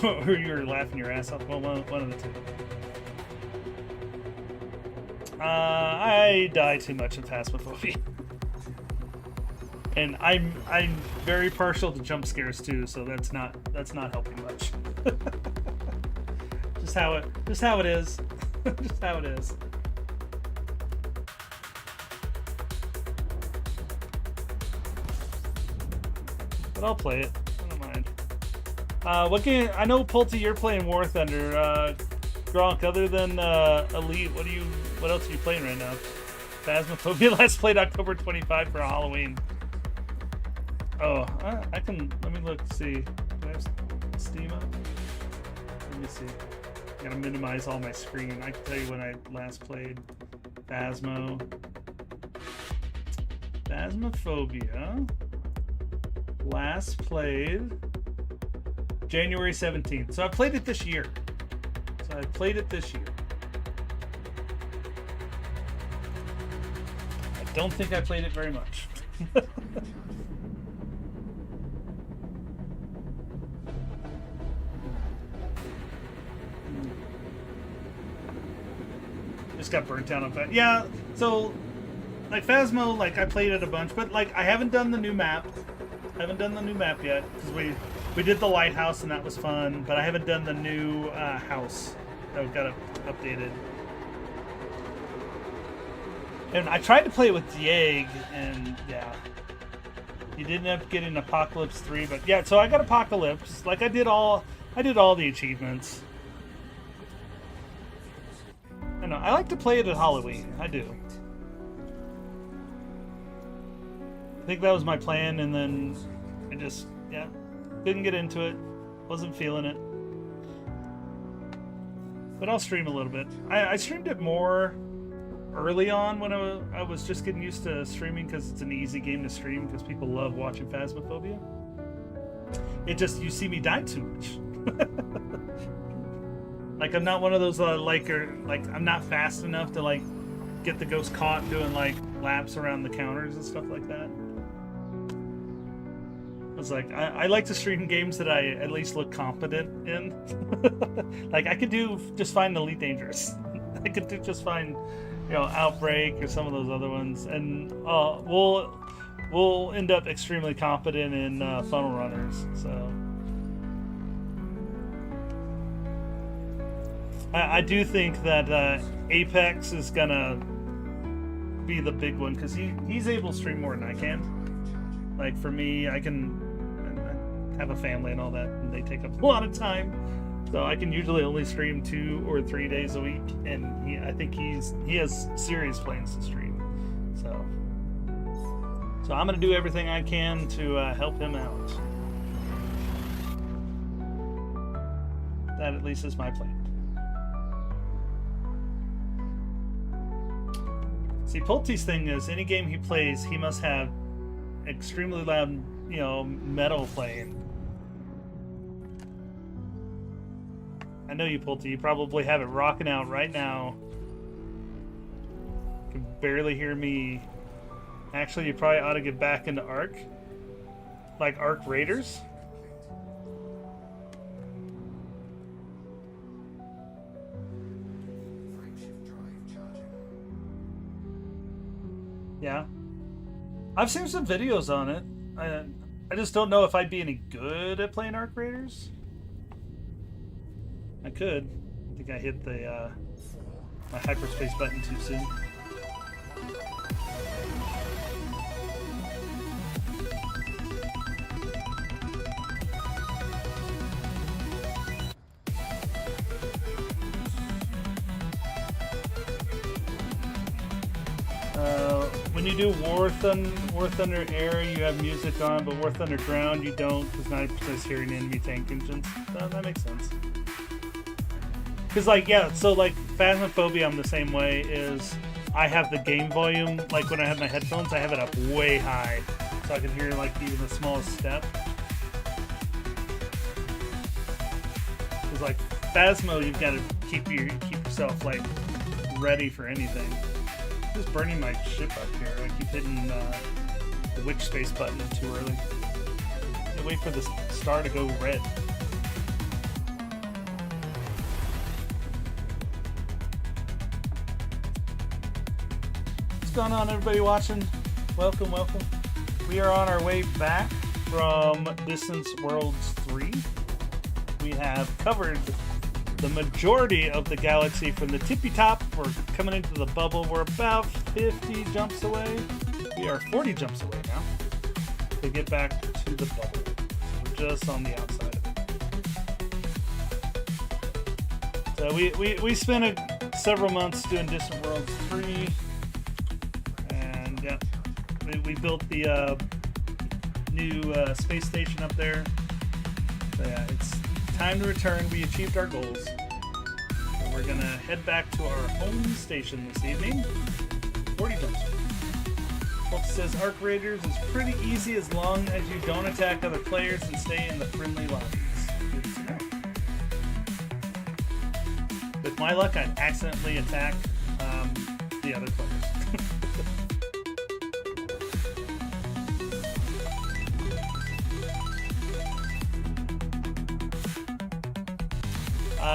Or you were laughing your ass off. Well, one of the two. I die too much in Phasmophobia. And I'm very partial to jump scares too, so that's not helping much. just how it is. Just how it is. But I'll play it. I don't mind. What game? I know, Pulte, you're playing War Thunder. Gronk, other than Elite, what else are you playing right now? Phasmophobia last played October 25 for Halloween. Oh, I can, let me look, see. Do I have Steam up? Let me see. I gotta minimize all my screen. I can tell you when I last played Phasmophobia. Last played January 17th. So I played it this year. I don't think I played it very much. Just got burnt out on that. Yeah, so like Phasmo, like I played it a bunch, but like I haven't done the new map. Yet because we did the lighthouse and that was fun, but I haven't done the new house that got updated. And I tried to play it with Dieg, and yeah, he didn't end up getting Apocalypse 3, but yeah, so I got Apocalypse. Like I did all the achievements. I know I like to play it at Halloween. I do. I think that was my plan, and then I just didn't get into it. Wasn't feeling it. But I'll stream a little bit. I streamed it more early on when I was just getting used to streaming because it's an easy game to stream because people love watching Phasmophobia. It just, you see me die too much. Like I'm not one of those like I'm not fast enough to like get the ghost caught doing like laps around the counters and stuff like that. It's like I like to stream games that I at least look competent in. Like I could do just fine Elite Dangerous. I could do just fine, Outbreak or some of those other ones, and we'll end up extremely competent in Funnel Runners. So I do think that Apex is gonna be the big one because he's able to stream more than I can. Like for me, I can have a family and all that, and they take up a lot of time. So I can usually only stream 2 or 3 days a week, and I think he has serious plans to stream. So I'm gonna do everything I can to help him out. That at least is my plan. See, Pulte's thing is any game he plays, he must have extremely loud, metal playing. I know you, Pulte. You probably have it rocking out right now. You can barely hear me. Actually, you probably ought to get back into Ark. Like Ark Raiders. Yeah. I've seen some videos on it. I just don't know if I'd be any good at playing Ark Raiders. I could. I think I hit the my hyperspace button too soon. When you do War Thunder Air, you have music on, but War Thunder Ground, you don't, because 90% is hearing enemy tank engines. That makes sense. Because, so Phasmophobia, I'm the same way, is I have the game volume, like when I have my headphones, I have it up way high, so I can hear, even the smallest step. Because, Phasmo, you've got to keep yourself, ready for anything. I'm just burning my ship up here. I keep hitting the witch space button too early. I wait for the star to go red. What's going on, everybody watching? Welcome. We are on our way back from Distance Worlds 3. We have covered the majority of the galaxy from the tippy top. We're coming into the bubble. We're about 50 jumps away. We are 40 jumps away now to get back to the bubble. So we're just on the outside of it. So we spent several months doing Distant Worlds 3, and yeah, we built the new space station up there. So yeah, it's time to return. We achieved our goals. So we're gonna head back to our home station this evening. 40 jumps. Book says Arc Raiders is pretty easy as long as you don't attack other players and stay in the friendly lobbies. Good to know. With my luck, I'd accidentally attack the other players.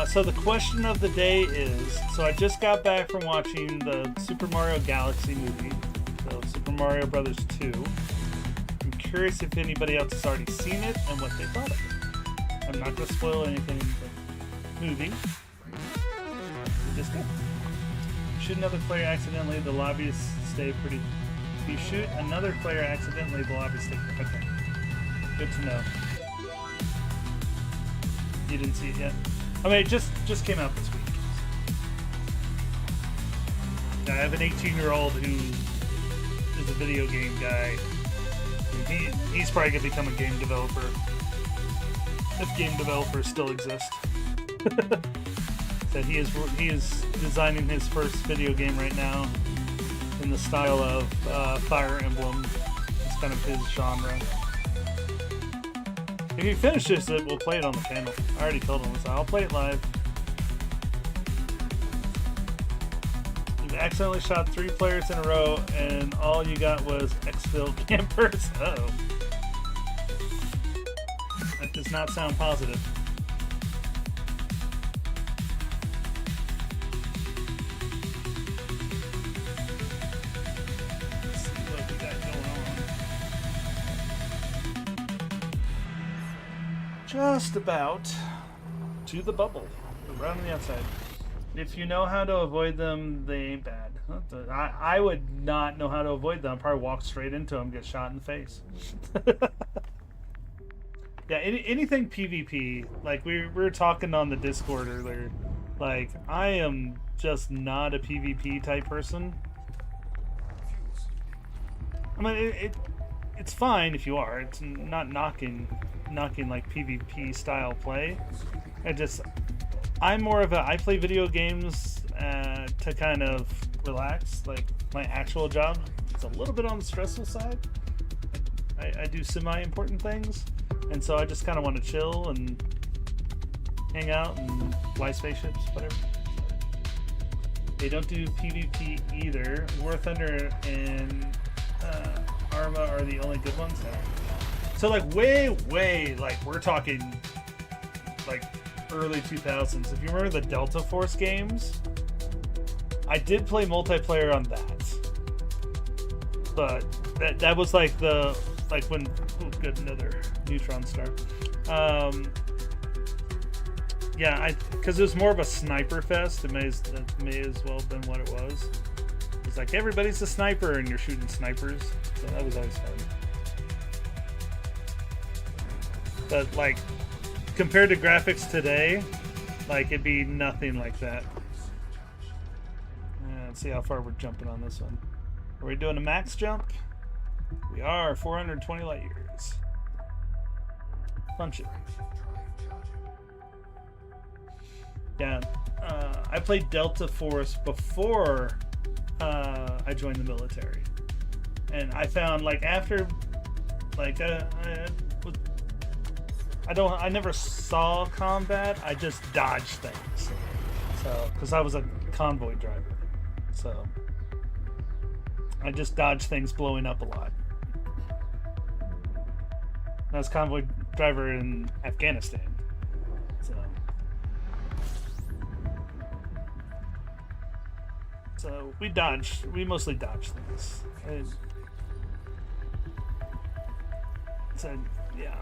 So the question of the day is, so I just got back from watching the Super Mario Galaxy movie, so Super Mario Brothers 2. I'm curious if anybody else has already seen it and what they thought of it. I'm not going to spoil anything in the movie. Just go. Shoot another player accidentally, the lobbies stay pretty... If you shoot another player accidentally, the lobbies stay... Okay. Good to know. You didn't see it yet? I mean, it just came out this week. I have an 18-year-old who is a video game guy. And he's probably going to become a game developer. If game developers still exist. So he is designing his first video game right now in the style of Fire Emblem. It's kind of his genre. If he finishes it, we'll play it on the channel. I already told him, so I'll play it live. You've accidentally shot 3 players in a row, and all you got was exfil campers. Uh-oh. That does not sound positive. Let's see what we got going on. Just about to the bubble, around on the outside. If you know how to avoid them, they ain't bad. I would not know how to avoid them. I'd probably walk straight into them, get shot in the face. Yeah, anything PvP, like we were talking on the Discord earlier, like I am just not a PvP type person. I mean, it's fine if you are. It's not knocking like PvP style play. I'm more of I play video games to kind of relax. Like my actual job, it's a little bit on the stressful side. I do semi-important things, and so I just kind of want to chill and hang out and fly spaceships, whatever. They don't do PvP either. War Thunder and Arma are the only good ones. So like way, like we're talking like early 2000s. If you remember the Delta Force games, I did play multiplayer on that. But that was like when good, another Neutron star. Yeah, because it was more of a sniper fest. It may as well have been what it was. It's like everybody's a sniper and you're shooting snipers. So that was always fun. But like compared to graphics today, like it'd be nothing like that. Let's see how far we're jumping on this one. Are we doing a max jump? We are 420 light years. Punch it. Yeah, I played Delta Force before I joined the military, and I found like after, like I never saw combat. I just dodged things. So, because I was a convoy driver, so I just dodged things blowing up a lot. I was a convoy driver in Afghanistan, so we mostly dodge things. So yeah,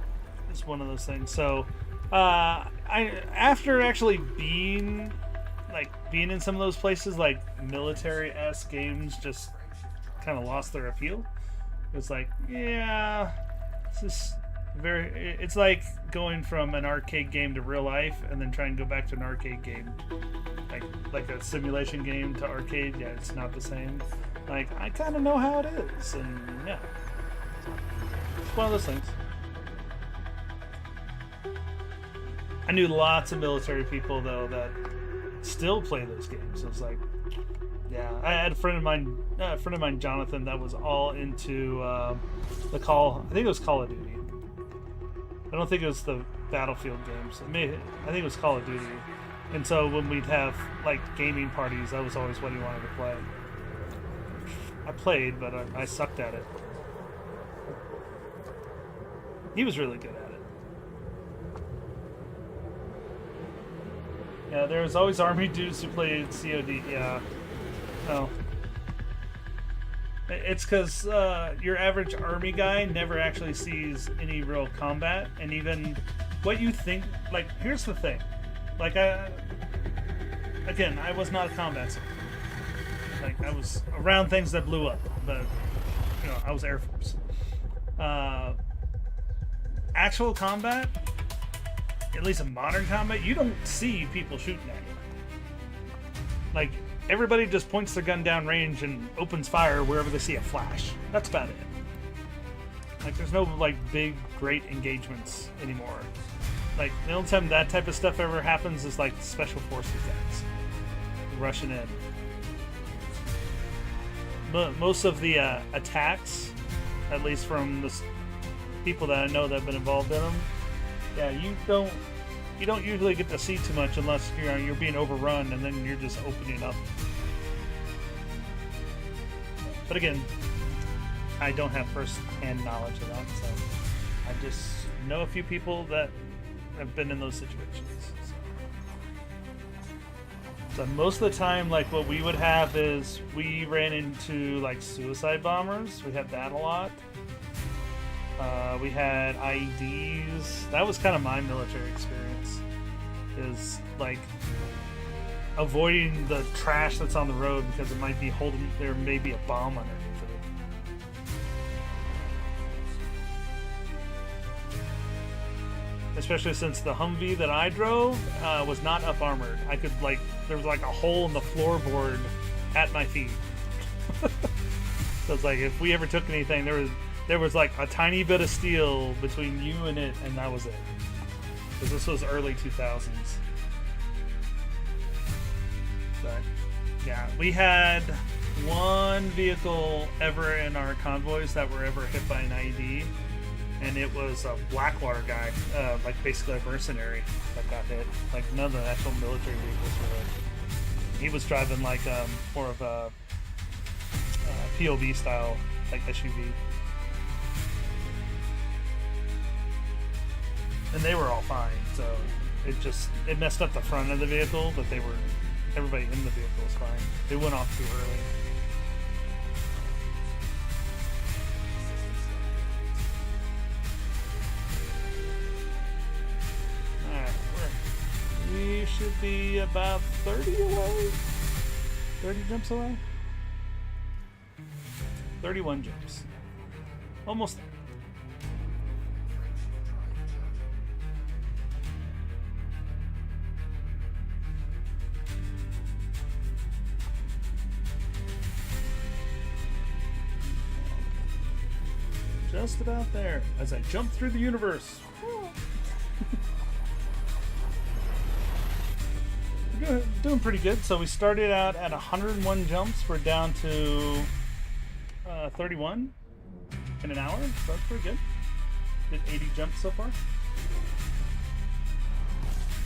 it's one of those things. So after actually being in some of those places, like military-esque games just kind of lost their appeal. It's like, yeah, It's like going from an arcade game to real life, and then trying to go back to an arcade game, like a simulation game to arcade. Yeah, it's not the same. Like, I kind of know how it is, and yeah, it's one of those things. I knew lots of military people though that still play those games. It was like, yeah, I had a friend of mine, Jonathan, that was all into the Call. I think it was Call of Duty. I don't think it was the Battlefield games. I think it was Call of Duty. And so when we'd have like gaming parties, that was always what he wanted to play. I played, but I sucked at it. He was really good at it. Yeah, there was always army dudes who played COD. Yeah. Oh. It's because your average army guy never actually sees any real combat, and even what you think. Like, here's the thing. Like, I was not a combat soldier. Like, I was around things that blew up, but I was Air Force. Actual combat, at least in modern combat, you don't see people shooting at you. Like, everybody just points their gun down range and opens fire wherever they see a flash. That's about it. Like, there's no, like, big, great engagements anymore. Like, the only time that type of stuff ever happens is, like, special forces guys rushing in. But most of the attacks, at least from the people that I know that have been involved in them, yeah, you don't usually get to see too much unless you're being overrun, and then you're just opening up. But again, I don't have first-hand knowledge of that, so I just know a few people that have been in those situations. So most of the time, like, what we would have is we ran into like suicide bombers. We had that a lot. We had IEDs. That was kind of my military experience. Is like avoiding the trash that's on the road because it might be there may be a bomb underneath it. Especially since the Humvee that I drove was not up armored. I could there was like a hole in the floorboard at my feet. So it's like if we ever took anything, there was like a tiny bit of steel between you and it, and that was it. Because this was early 2000s. But yeah, we had one vehicle ever in our convoys that were ever hit by an IED, and it was a Blackwater guy, like basically a mercenary that got hit. Like none of the actual military vehicles were hit. He was driving like more of a POV style, like SUV. And they were all fine, so it messed up the front of the vehicle, but everybody in the vehicle was fine. They went off too early. Alright, we should be about 30 away? 30 jumps away? 31 jumps. Almost there. Just about there as I jump through the universe. We're doing pretty good. So we started out at 101 jumps. We're down to 31 in an hour. So that's pretty good. Did 80 jumps so far.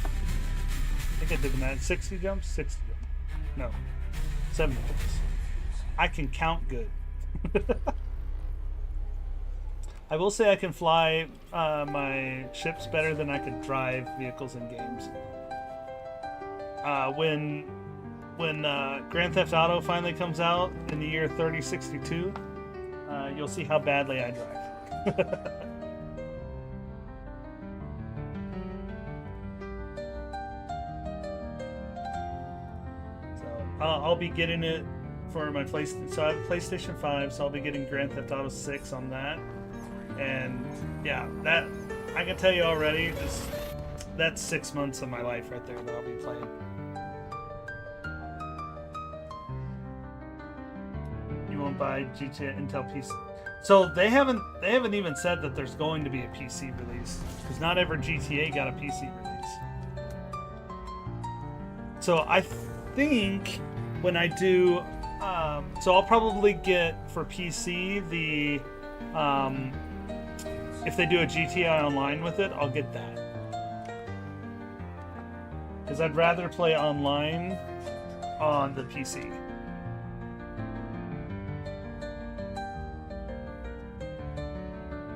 I think I did the math. 60 jumps? 60 jumps. No. 70 jumps. I can count good. I will say I can fly my ships better than I can drive vehicles in games. When Grand Theft Auto finally comes out in the year 3062, you'll see how badly I drive. So I'll be getting it for my PlayStation. So I have a PlayStation 5, so I'll be getting Grand Theft Auto 6 on that. And yeah, that I can tell you already, just that's 6 months of my life right there that I'll be playing. You won't buy GTA Intel PC. So they haven't even said that there's going to be a PC release, because not every GTA got a PC release. So I think when I do, so I'll probably get for PC the, if they do a GTA Online with it, I'll get that. Because I'd rather play online on the PC.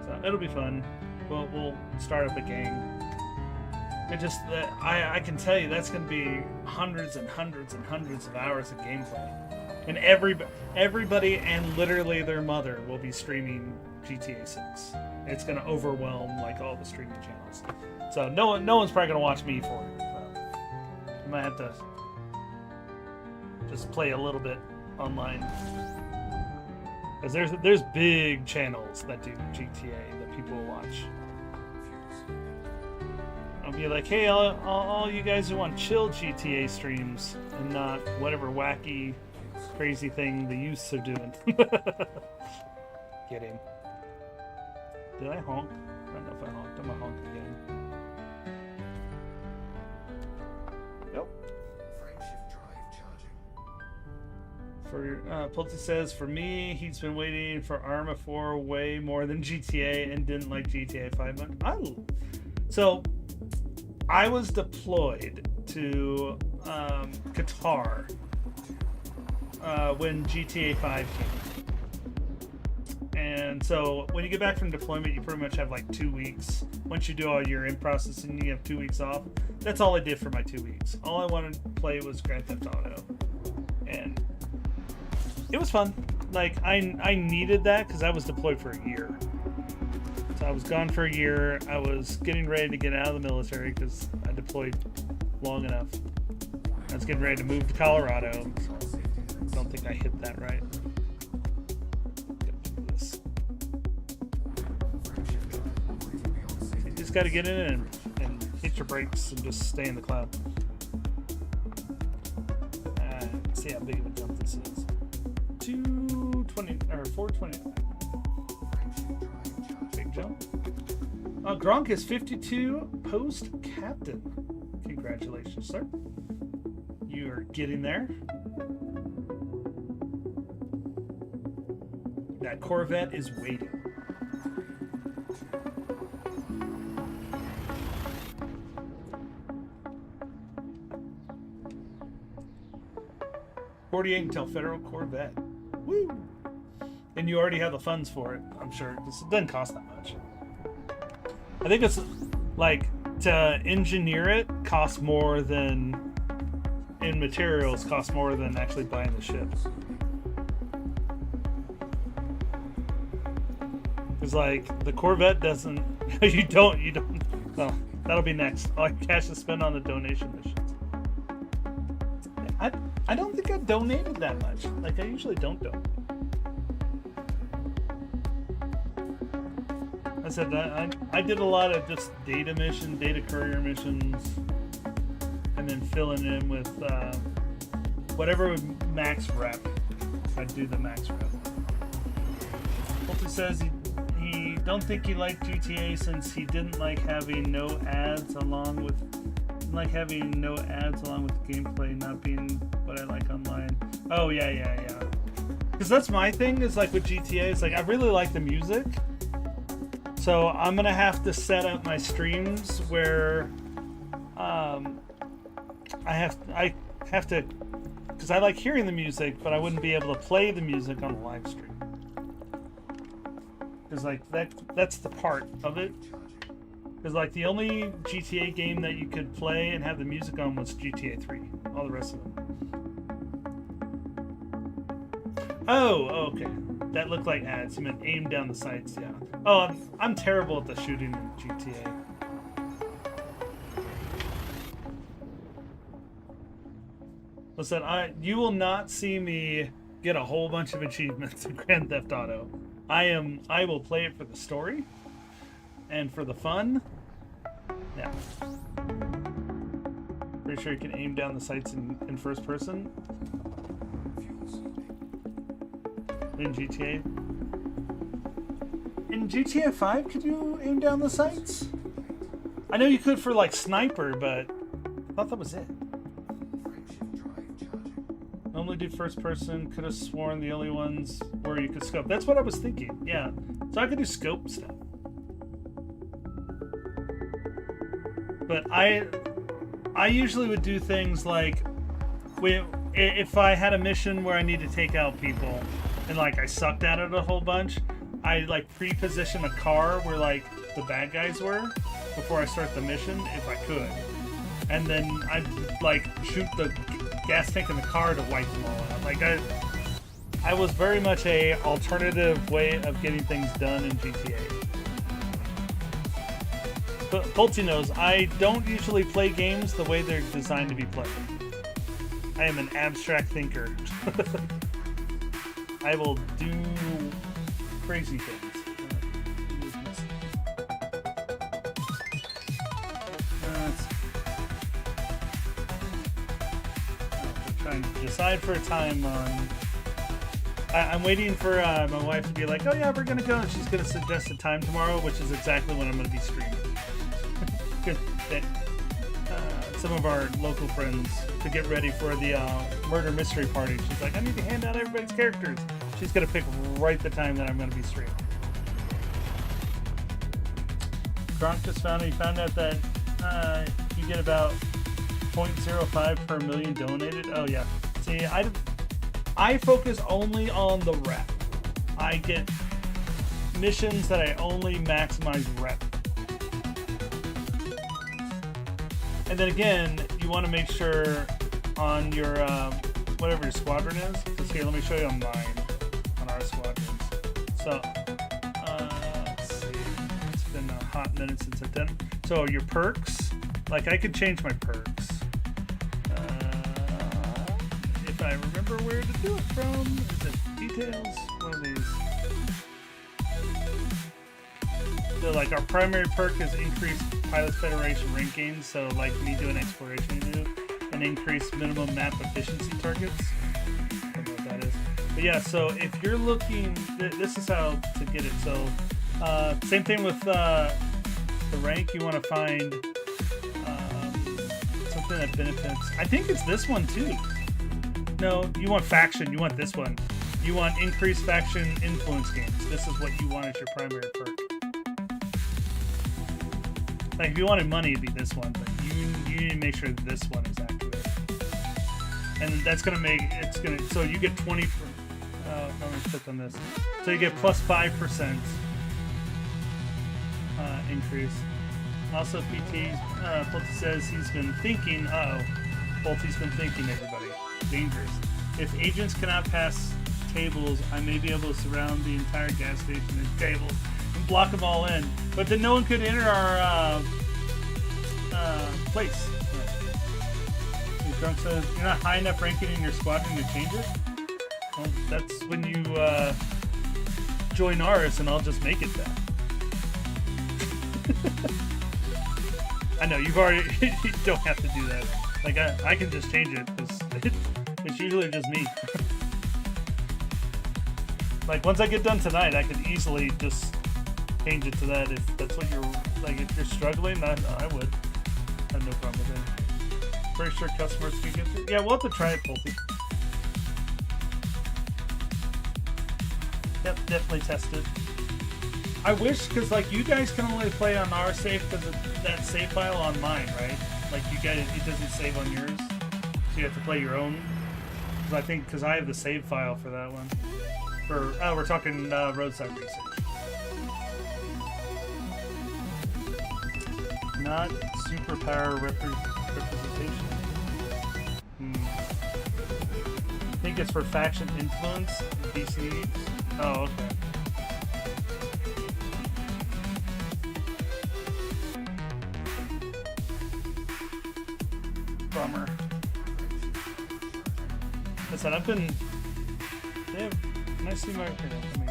So it'll be fun. We'll start up a gang. It just, I can tell you that's going to be hundreds and hundreds and hundreds of hours of gameplay. And everybody and literally their mother will be streaming GTA 6. It's going to overwhelm like all the streaming channels. So no one's probably going to watch me for it. So I might have to just play a little bit online. Because there's big channels that do GTA that people will watch. I'll be like, hey, all you guys who want chill GTA streams and not whatever wacky, crazy thing the youths are doing. Kidding. Did I honk? I don't know if I honked. I'm gonna honk again. Nope. For Pulte says, for me, he's been waiting for Arma 4 way more than GTA and didn't like GTA 5 much. So I was deployed to Qatar when GTA 5 came. And so when you get back from deployment, you pretty much have like 2 weeks. Once you do all your in-processing, you have 2 weeks off. That's all I did for my 2 weeks. All I wanted to play was Grand Theft Auto. And it was fun. Like, I needed that because I was deployed for a year. So I was gone for a year. I was getting ready to get out of the military because I deployed long enough. I was getting ready to move to Colorado. So I don't think I hit that right. You just got to get in and hit your brakes and just stay in the cloud. Let's see how big of a jump this is. 220 or 420. Big jump. Gronk is 52 post captain. Congratulations, sir. You are getting there. That Corvette is waiting. $48 until federal Corvette. Woo! And you already have the funds for it, I'm sure. This doesn't cost that much. I think it's like to engineer it costs more than, in materials costs more than actually buying the ship. Because like the Corvette doesn't, you don't. Well, that'll be next. All your cash to spend on the donation missions. I don't think I've donated that much. Like I usually don't donate. I said I did a lot of just data courier missions, and then filling in with whatever max rep. I'd do the max rep. Pulte says he don't think he liked GTA since he didn't like having no ads along with gameplay not being what I like online. Oh yeah. Because that's my thing. Is like with GTA, it's like I really like the music. So I'm gonna have to set up my streams where I have to, because I like hearing the music, but I wouldn't be able to play the music on the live stream. Because like that's the part of it. Because like the only GTA game that you could play and have the music on was GTA 3. All the rest of them. Oh, okay. That looked like ads. You meant aim down the sights, yeah. Oh, I'm terrible at the shooting in GTA. Listen, you will not see me get a whole bunch of achievements in Grand Theft Auto. I will play it for the story and for the fun. Yeah. Pretty sure you can aim down the sights in first person. In GTA. In GTA 5, could you aim down the sights? I know you could for like sniper, but I thought that was it. Normally do first person. Could have sworn the only ones where you could scope. That's what I was thinking. Yeah. So I could do scope stuff. But I usually would do things like if I had a mission where I need to take out people and like I sucked at it a whole bunch, I like pre-position a car where like the bad guys were before I start the mission if I could. And then I'd like shoot the gas tank in the car to wipe them all out. Like I was very much a alternative way of getting things done in GTA. But Pulte knows, I don't usually play games the way they're designed to be played. I am an abstract thinker. I will do crazy things. I'm trying to decide for a time on... I'm waiting for my wife to be like, oh yeah, we're going to go. And she's going to suggest a time tomorrow, which is exactly when I'm going to be streaming. That some of our local friends to get ready for the murder mystery party. She's like, I need to hand out everybody's characters. She's gonna pick right the time that I'm gonna be streaming. Gronk just found out that you get about 0.05 per million donated. Oh yeah. See, I focus only on the rep. I get missions that I only maximize rep. And then again, you want to make sure on your, whatever your squadron is. Because here, let me show you on mine, on our squadrons. So, let's see. It's been a hot minute since I've done it. So your perks, like I could change my perks. If I remember where to do it from, is it details? One of these. So like our primary perk is increased Pilots Federation rank gains, so like me doing exploration you do, and increase minimum map efficiency targets. I don't know what that is. But yeah, so if you're looking, this is how to get it. So same thing with the rank, you want to find something that benefits. I think it's this one too. No, you want faction, you want this one. You want increased faction influence gains. This is what you want as your primary perk. Like, if you wanted money, it'd be this one, but you need to make sure this one is accurate. And that's going to make, it's going to, so you get 20, I'm going to click on this. So you get plus 5% increase. Also, Pulte says he's been thinking, Pulte's been thinking, everybody. Dangerous. If agents cannot pass tables, I may be able to surround the entire gas station with tables and block them all in. But then no one could enter our place. Yeah. Drunk says, you're not high enough ranking in your squadron to change it? Well, that's when you join ours and I'll just make it that. I know, you've already, you don't have to do that. Like, I can just change it, because it's usually just me. Like, once I get done tonight, I could easily just change it to that if that's what you're, like, if you're struggling, I would. I have no problem with it. Pretty sure customers can get through. Yeah, we'll have to try it, Pulte. Yep, definitely test it. I wish, because, like, you guys can only play on our save because of that save file on mine, right? Like, you guys, it doesn't save on yours. So you have to play your own. Because I think, because I have the save file for that one. For, oh, we're talking roadside research. Not superpower representation. I think it's for faction influence. DC. Oh, okay. Bummer. Listen, I've been. They have. Can I see my? Here, let me.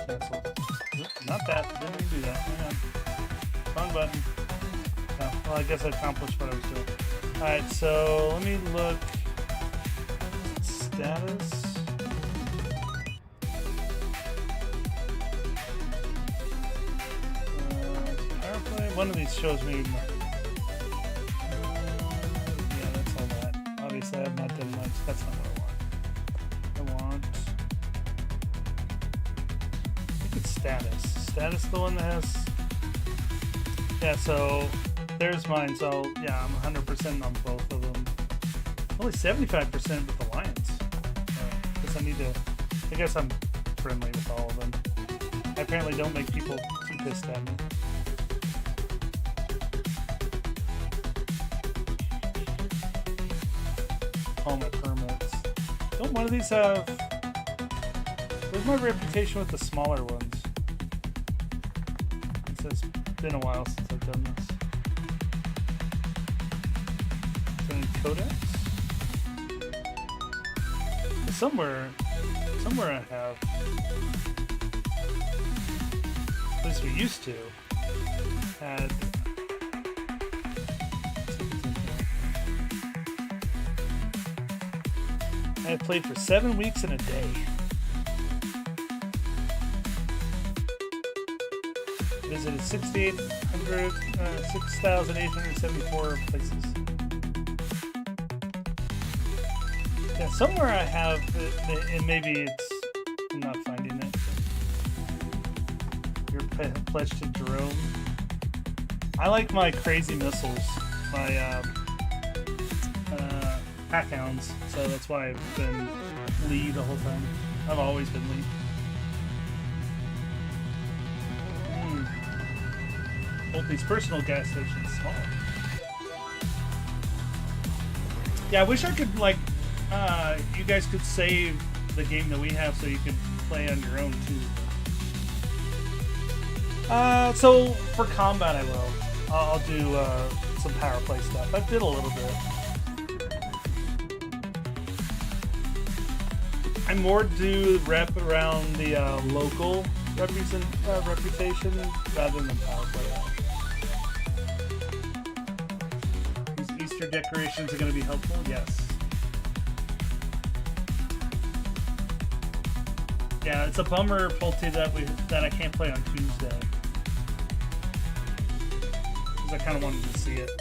cancel. Not that. Didn't even do that. Hang on. Wrong button. Oh, well, I guess I accomplished what I was doing. Alright, so let me look. Status. PowerPlay. One of these shows me. Yeah, that's all that. Obviously, I have not done much. That's not what I want. I think it's status. Status the one that has. Yeah, so there's mine. So yeah, I'm 100% on both of them. Only 75% with Alliance. I guess I need to. I guess I'm friendly with all of them. I apparently don't make people too pissed at me. Helmet permits. Don't one of these have? Where's my reputation with the smaller ones? It's been a while since I've done this. Is there any codex? Somewhere I have. At least we used to. Had. I had played for 7 weeks and a day. Visited 6,874 places. Yeah, somewhere I have it, and maybe it's. I'm not finding it. You're pledged to Jerome. I like my crazy missiles, my pack hounds, so that's why I've been lead the whole time. I've always been lead. These personal gas stations small. Yeah, I wish I could like you guys could save the game that we have so you could play on your own too. So for combat I will. I'll do some power play stuff. I did a little bit. I more do rep around the local reputation rather than power play. Easter decorations are going to be helpful? Yes. Yeah, it's a bummer, Pulte, that I can't play on Tuesday. Because I kind of wanted to see it. So.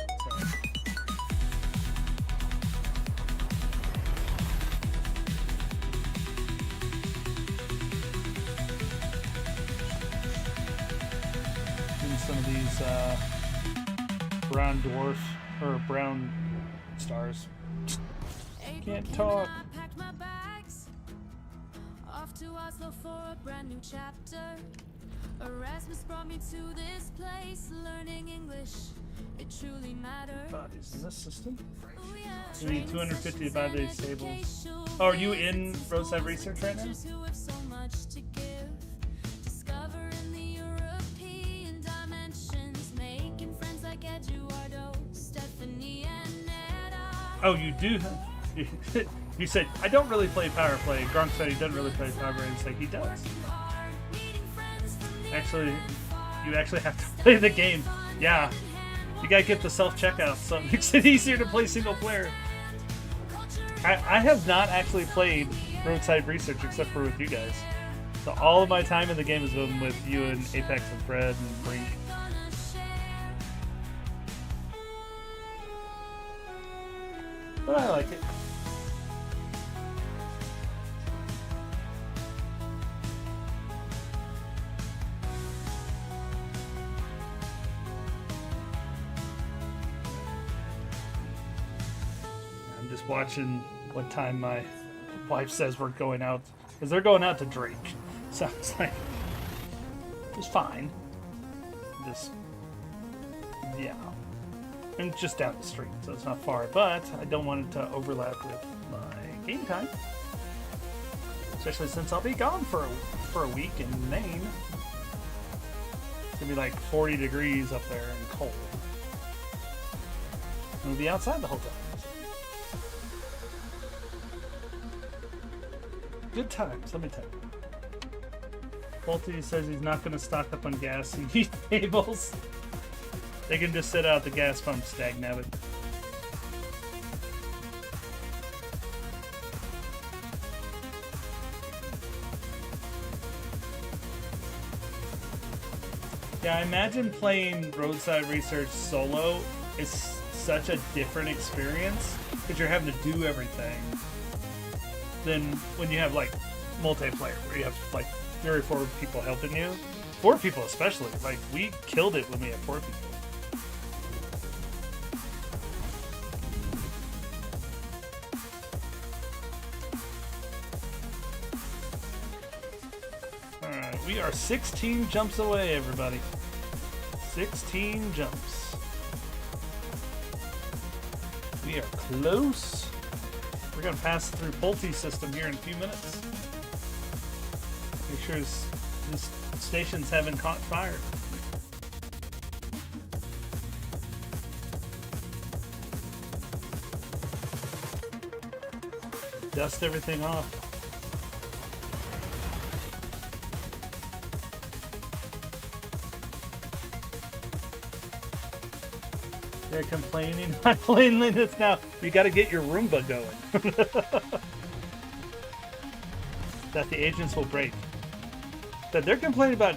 Doing some of these brown dwarf or brown stars. Can't talk. Off to Oslo for a brand new chapter. Erasmus brought me to this place, learning English. It truly matters. Bodies in this system. You need 250 to buy these tables. Oh, are you in Roadside Research right now? Oh, you do? You said, I don't really play power play. Gronk said he doesn't really play power play. It's like, he does. Actually, you actually have to play the game. Yeah. You gotta get the self-checkout, so it makes it easier to play single player. I have not actually played Roadside Research except for with you guys. So all of my time in the game has been with you and Apex and Fred and Brink. But I like it. I'm just watching what time my wife says we're going out, because they're going out to drink. Sounds like it's fine. Just yeah. And just down the street, so it's not far, but I don't want it to overlap with my game time. Especially since I'll be gone for a week in Maine. It's gonna be like 40 degrees up there and cold. And we'll be outside the whole time. Good times, let me tell you. Pulte says he's not going to stock up on gas and heat tables. They can just sit out the gas pumps, dagnabbit. Yeah, I imagine playing Roadside Research solo is such a different experience because you're having to do everything than when you have like multiplayer where you have like 3 or 4 people helping you. 4 people especially. Like, we killed it when we had 4 people. Alright, we are 16 jumps away, everybody. 16 jumps. We are close. We're going to pass through Pulte's system here in a few minutes. Make sure this stations haven't caught fire. Dust everything off. They're complaining. I'm complaining this now. You got to get your Roomba going. That the agents will break. That they're complaining about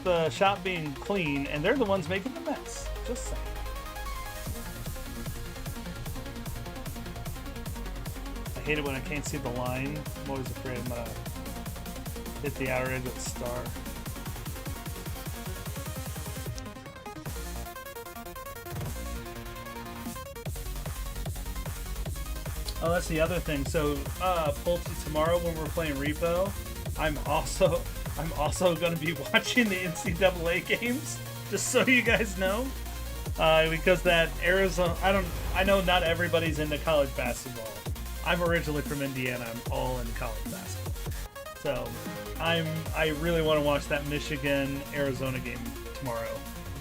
the shop being clean, and they're the ones making the mess. Just saying. I hate it when I can't see the line. I'm always afraid I'm gonna hit the outer edge of the star. Oh, that's the other thing. So, Pulte, tomorrow when we're playing Repo, I'm also going to be watching the NCAA games, just so you guys know, because that Arizona. I know not everybody's into college basketball. I'm originally from Indiana. I'm all in college basketball, so I really want to watch that Michigan Arizona game tomorrow.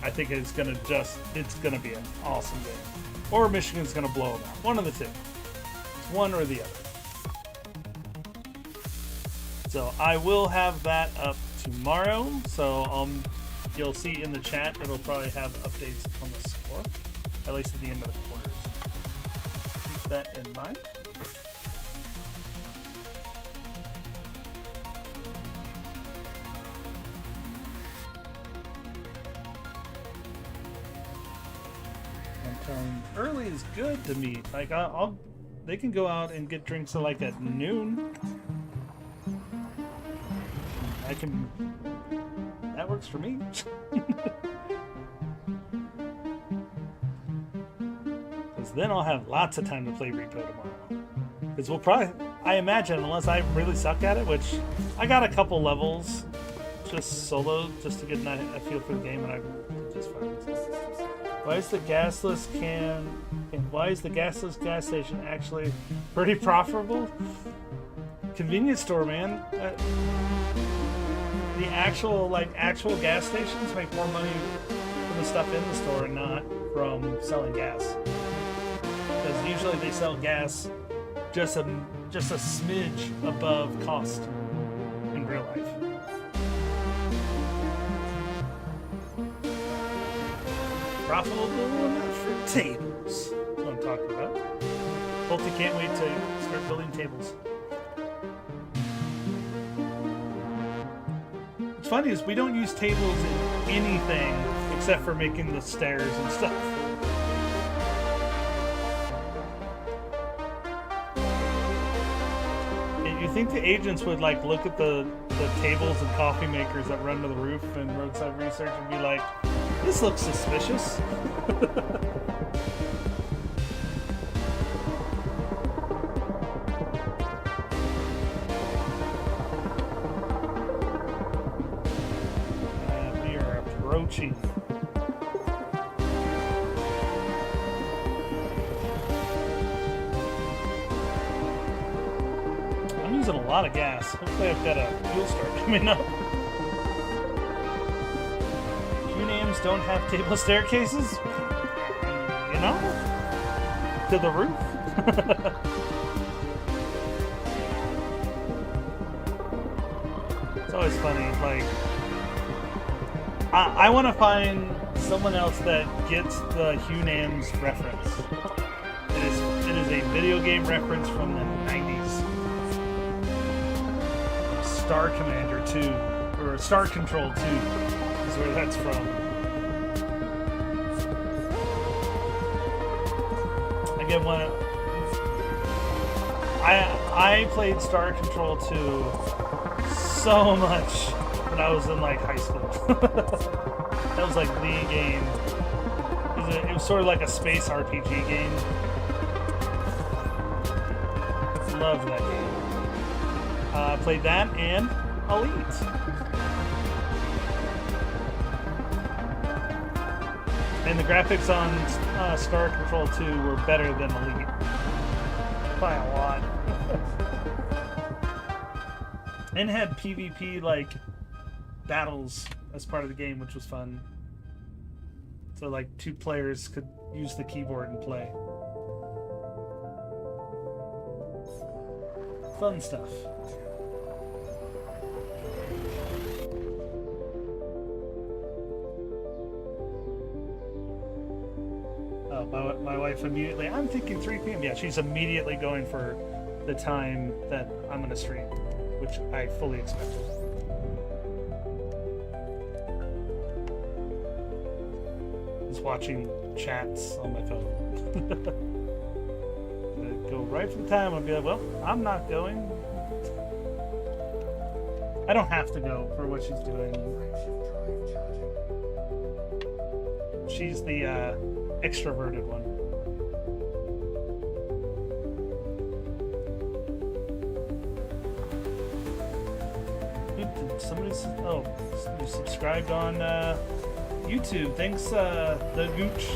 I think it's gonna be an awesome game, or Michigan's gonna blow them out. One of the two. One or the other. So I will have that up tomorrow. So you'll see in the chat it'll probably have updates on the score, at least at the end of the quarters. Keep that in mind. I'm telling you, early is good to me. Like they can go out and get drinks like at noon. That works for me. Because then I'll have lots of time to play Repo tomorrow. Because we'll probably, I imagine, unless I really suck at it, which I got a couple levels just solo, just to get a feel for the game, and I just fine. Why is the gasless gas station actually pretty profitable? Convenience store, man. The actual gas stations make more money from the stuff in the store and not from selling gas. Because usually they sell gas just a smidge above cost in real life. Profitable enough for tables. That's what I'm talking about. Pulte can't wait to start building tables. What's funny is we don't use tables in anything except for making the stairs and stuff. And you think the agents would like look at the tables and coffee makers that run to the roof in Roadside Research and be like, this looks suspicious. And we are approaching. I'm using a lot of gas. Hopefully I've got a fuel start coming up. Names don't have table staircases, you know, to the roof. So always funny. Like, I want to find someone else that gets the Hunam's reference. It is a video game reference from the 90s. Star Commander 2, or Star Control 2 is where that's from. Again, I played Star Control 2 so much when I was in like high school. That was like the game. It was sort of like a space RPG game. Love that game. I played that and Elite. And the graphics on Star Control 2 were better than Elite. By a lot. And had PvP like battles as part of the game, which was fun. So like 2 players could use the keyboard and play. Fun stuff. Oh, my wife immediately, I'm thinking 3 p.m. Yeah, she's immediately going for the time that I'm going to stream, which I fully expected. Just watching chats on my phone. Go right for the time. I'll be like, well, I'm not going. I don't have to go for what she's doing. She's the extroverted one. Oop, somebody you subscribed on YouTube. Thanks, the Gooch.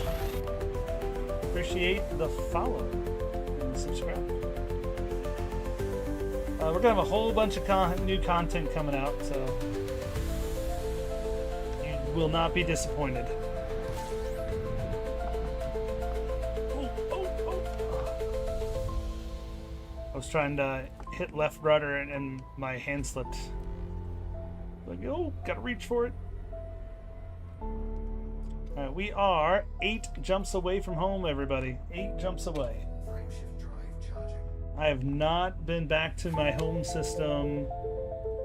Appreciate the follow. Subscribe. We're gonna have a whole bunch of new content coming out, so you will not be disappointed. I was trying to hit left rudder and my hand slipped. Like, oh, gotta reach for it. We are 8 jumps away from home, everybody. 8 jumps away. I have not been back to my home system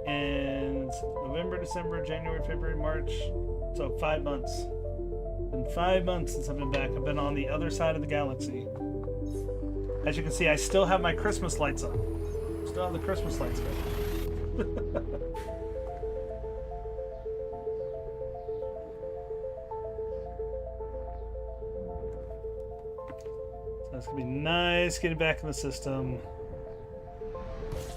in November, December, January, February, March. So 5 months. It's been 5 months since I've been back. I've been on the other side of the galaxy. As you can see, I still have my Christmas lights on. Still have the Christmas lights going. It's gonna be nice getting back in the system.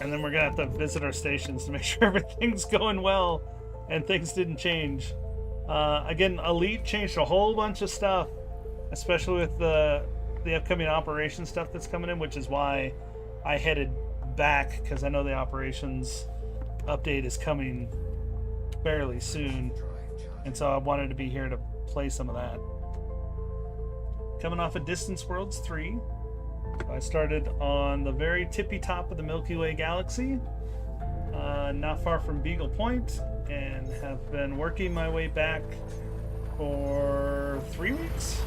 And then we're gonna have to visit our stations to make sure everything's going well and things didn't change. Again, Elite changed a whole bunch of stuff, especially with the upcoming operation stuff that's coming in, which is why I headed back, because I know the operations update is coming fairly soon. And so I wanted to be here to play some of that. Coming off of Distance Worlds 3. I started on the very tippy top of the Milky Way galaxy, not far from Beagle Point, and have been working my way back for 3 weeks.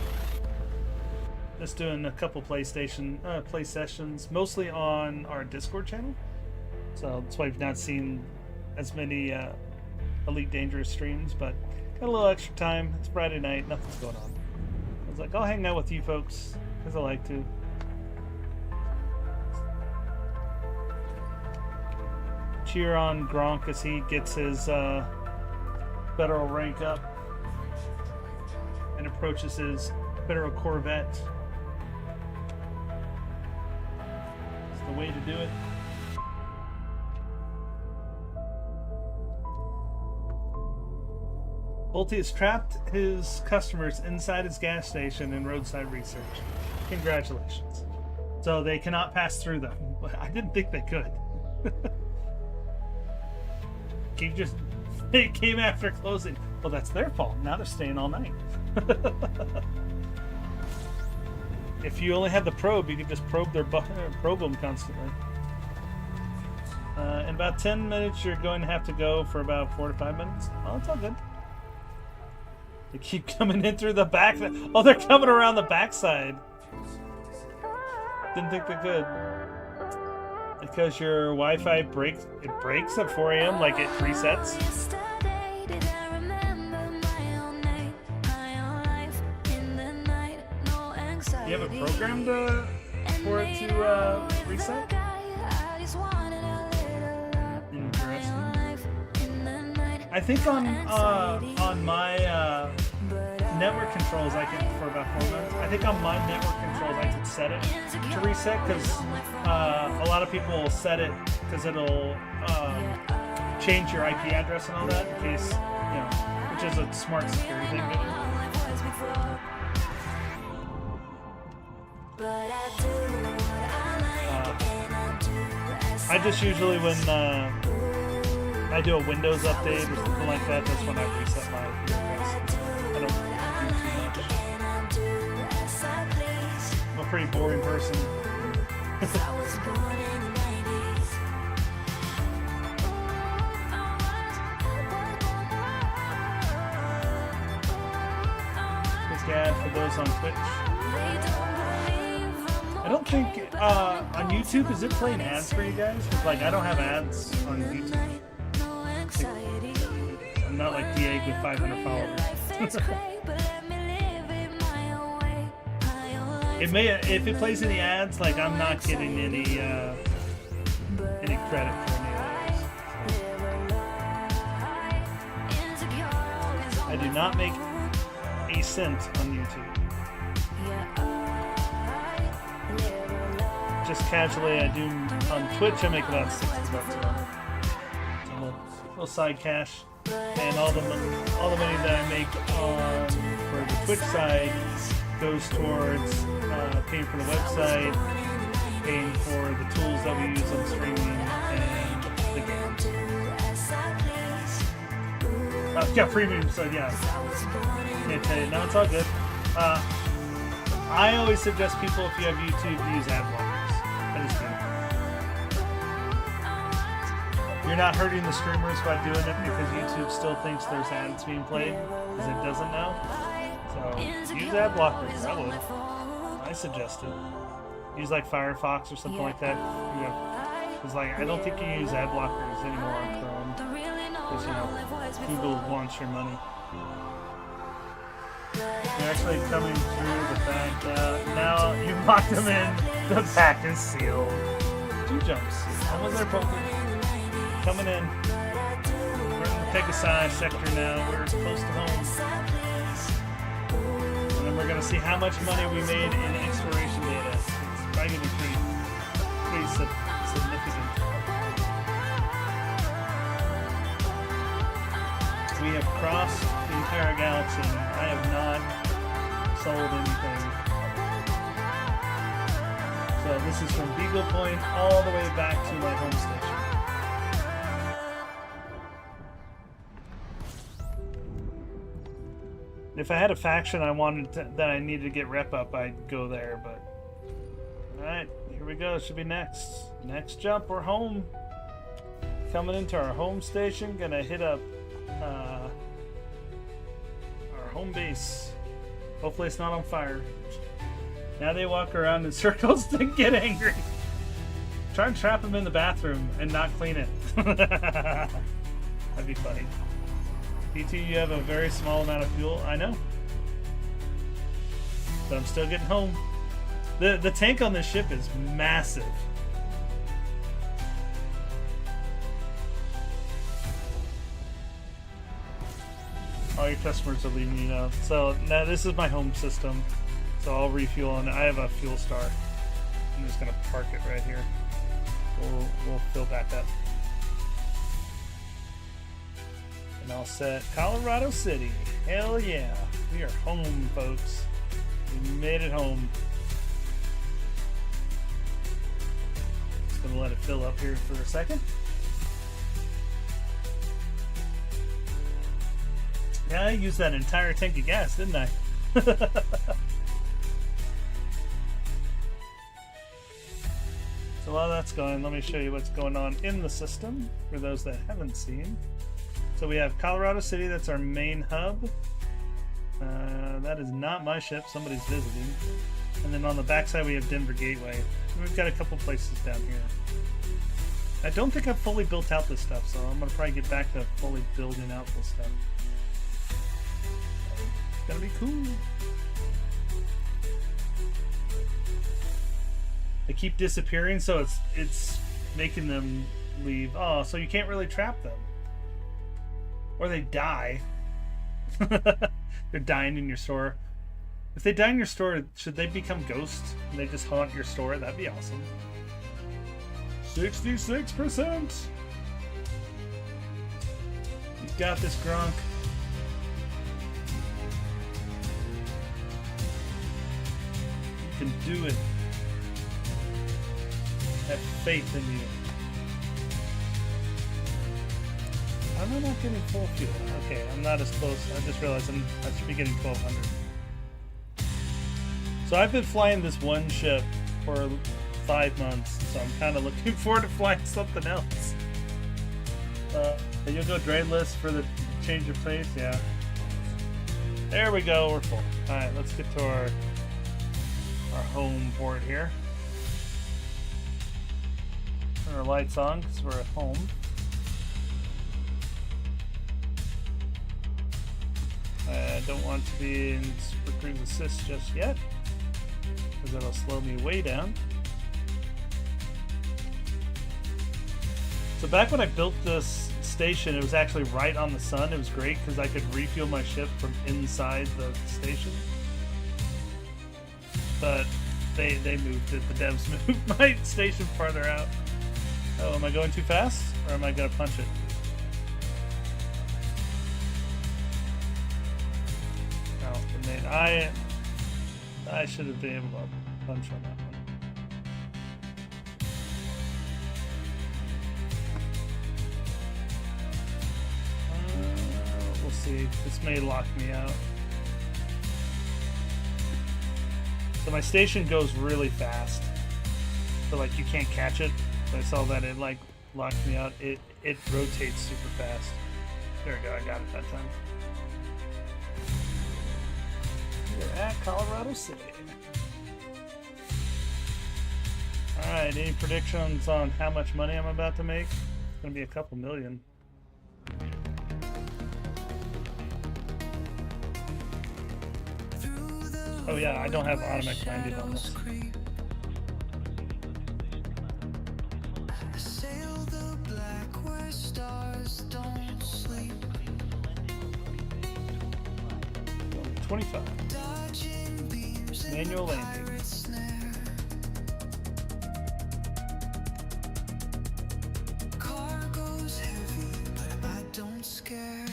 Just doing a couple play sessions, mostly on our Discord channel. So that's why you've not seen as many Elite Dangerous streams, but got a little extra time. It's Friday night, nothing's going on. I was like, I'll hang out with you folks, because I like to. Cheer on Gronk as he gets his federal rank up and approaches his federal Corvette. It's the way to do it. Volty has trapped his customers inside his gas station in roadside research. Congratulations. So they cannot pass through them. I didn't think they could. They came after closing. Well, that's their fault. Now they're staying all night. If you only had the probe, you could just probe them constantly. In about 10 minutes, you're going to have to go for about 4 to 5 minutes. Oh, it's all good. They keep coming in through the back. Oh, they're coming around the backside. Didn't think they could. Because your Wi-Fi breaks at 4 a.m. like it resets. You have a program for it to reset? Interesting. I think on my network controls, I can for about 4 minutes. I think on my network controls, I can set it to reset because a lot of people will set it because it'll change your IP address and all that in case which is a smart security thing to do. I just usually when I do a Windows update or something like that, that's when I reset my address. I don't do too much. I'm a pretty boring person. Quick ad for those on Twitch. I don't think on YouTube, is it playing ads for you guys? Like, I don't have ads on YouTube. I'm not like Diego with 500 followers. If it plays any ads, like I'm not getting any credit for any of those. I do not make a cent on YouTube. Just casually, I do on Twitch. I make about $60 a month. So a little side cash, and all the money that I make for the Twitch side goes towards paying for the website, paying for the tools that we use on streaming, and the games. Yeah, premium. So yeah, can't tell you. No, it's all good. I always suggest people, if you have YouTube, use ad blockers. You're not hurting the streamers by doing it because YouTube still thinks there's ads being played because it doesn't now. So use ad blockers. I would. I suggest it. Use like Firefox or something like that. Because like I don't think you use ad blockers anymore on Chrome because Google wants your money. They're actually coming through the back. Now you locked them in. The back is sealed. 2 jumps. One was there poking. Coming in. We're in the Pegasus sector now. We're close to home. And then we're going to see how much money we made in exploration data. It's probably going to be pretty significant. We have crossed the entire galaxy. I have not sold anything. So this is from Beagle Point all the way back to my home station. If I had a faction that I needed to get rep up, I'd go there, but... Alright, here we go. It should be next. Next jump, we're home. Coming into our home station, gonna hit up our home base. Hopefully it's not on fire. Now they walk around in circles to get angry. Try and trap them in the bathroom and not clean it. That'd be funny. PT, you have a very small amount of fuel. I know. But I'm still getting home. The tank on this ship is massive. All your customers are leaving you now. So now this is my home system. So I'll refuel, and I have a fuel star. I'm just gonna park it right here. We'll fill back up. And I'll set Colorado City. Hell yeah. We are home, folks. We made it home. Just gonna let it fill up here for a second. Yeah, I used that entire tank of gas, didn't I? So So while that's going, let me show you what's going on in the system for those that haven't seen. So we have Colorado City, that's our main hub. That is not my ship, somebody's visiting. And then on the backside we have Denver Gateway. And we've got a couple places down here. I don't think I've fully built out this stuff, so I'm going to probably get back to fully building out this stuff. It's going to be cool. They keep disappearing, so it's making them leave. Oh, so you can't really trap them. Or they die. They're dying in your store. If they die in your store, should they become ghosts and they just haunt your store? That'd be awesome. 66%. You've got this, Gronk. You can do it. Have faith in you. How am I not getting full fuel? Okay, I'm not as close. I just realized I should be getting 1200. So I've been flying this one ship for 5 months, so I'm kind of looking forward to flying something else. You'll go drainless for the change of pace? Yeah. There we go, we're full. Alright, let's get to our home port here. Turn our lights on because we're at home. I don't want to be in Super Cruise Assist just yet, because that'll slow me way down. So back when I built this station, it was actually right on the sun. It was great because I could refuel my ship from inside the station. But they moved it. The devs moved my station farther out. Oh, am I going too fast? Or am I going to punch it? I should have been able to punch on that one. We'll see. This may lock me out. So my station goes really fast. So like you can't catch it. So I saw that it like locked me out. It rotates super fast. There we go, I got it that time. We're at Colorado City. Alright, any predictions on how much money I'm about to make? It's gonna be a couple million. Oh yeah, I don't have automatic landing on this. $25. Manual landing. Cargo's heavy, but I don't scare.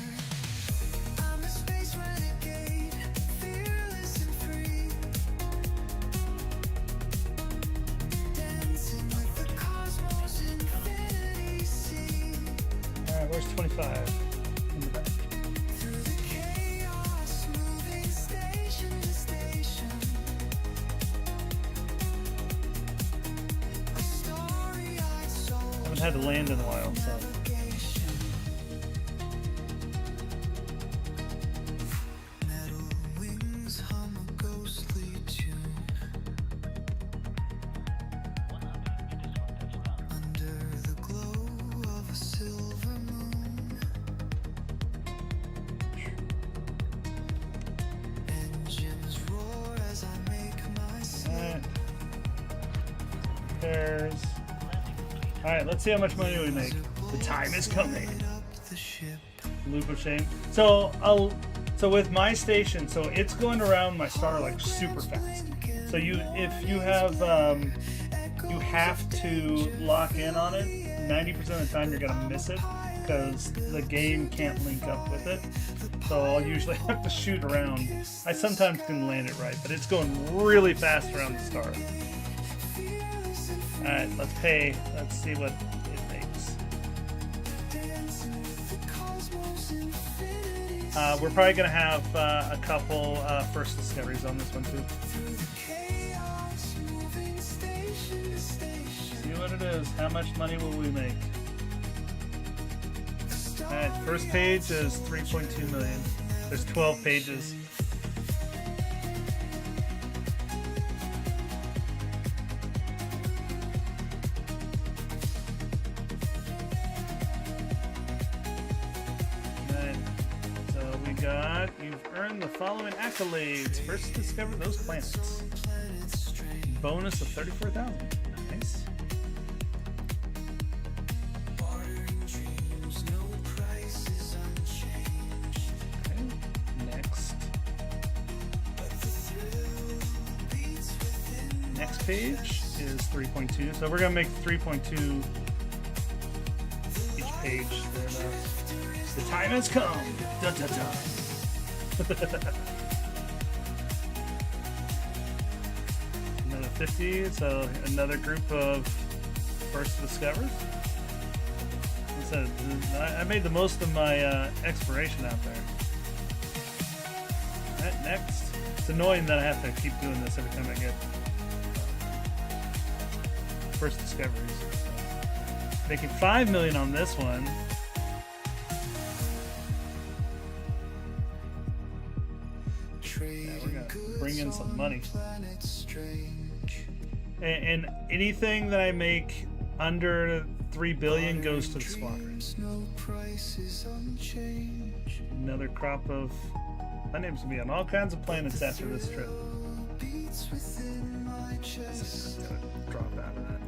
I'm a space renegade, fearless and free. Dancing with the cosmos, infinity sea. Alright, where's 25? In the back. Had to land in a while, so. There's. Alright, let's see how much money we make. The time is coming. Loop of shame. So with my station, so it's going around my star like super fast. So if you have you have to lock in on it. 90% of the time you're gonna miss it because the game can't link up with it. So I'll usually have to shoot around. I sometimes can land it right, but it's going really fast around the star. Alright, let's pay. Let's see what it makes. We're probably going to have a couple first discoveries on this one too. See what it is. How much money will we make? Alright, first page is 3.2 million. There's 12 pages. You've earned the following accolades. First, discover those planets. Bonus of 34,000. Nice. Okay. Next. Next page is 3.2. So we're gonna make 3.2 each page. The time has come. Dun, dun, dun. Another 50, so another group of first discoverers. I made the most of my exploration out there. Alright, next. It's annoying that I have to keep doing this every time I get first discoveries. Making 5 million on this one. Bring in some money. And anything that I make under 3 billion goes to the squadron. Another crop of... My name's gonna be on all kinds of planets after this trip. Drop out of that.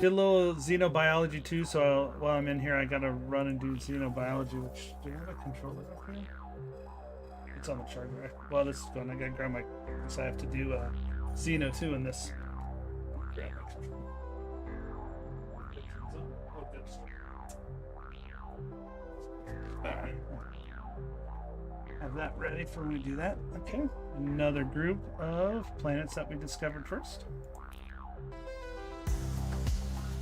Did a little xenobiology too, so while I'm in here, I gotta run and do xenobiology. Which, do you have a controller up here? It's on the charger. Well, this is going. I gotta grab my. So I have to do Xeno 2 in this. Grab my controller. Alright. Have that ready for when we do that. Okay. Another group of planets that we discovered first.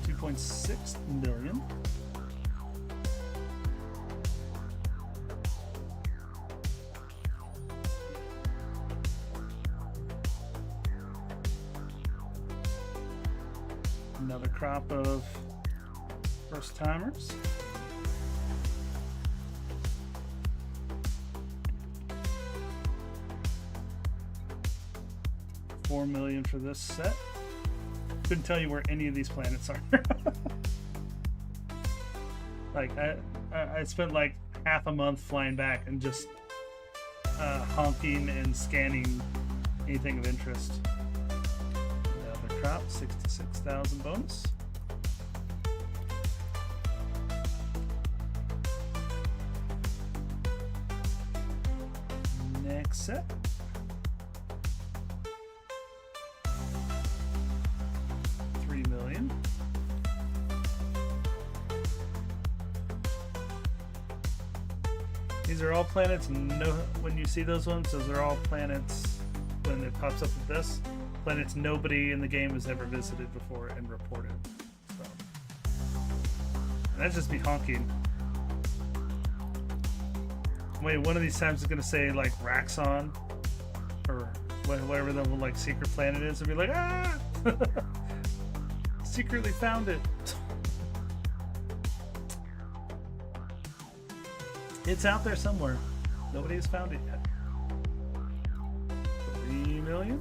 2.6 million. Another crop of first timers. $4 million for this set. Couldn't tell you where any of these planets are. Like I spent like half a month flying back and just honking and scanning anything of interest. Another crop, 66,000 bonus. Next set. $3 million. These are all planets. No, when you see those ones, those are all planets. When it pops up with this, planets nobody in the game has ever visited before and reported. So, and that's just me honking. Wait, one of these times it's gonna say like Raxon or whatever the like secret planet is, and be like, ah, secretly found it. It's out there somewhere. Nobody has found it yet. 3 million.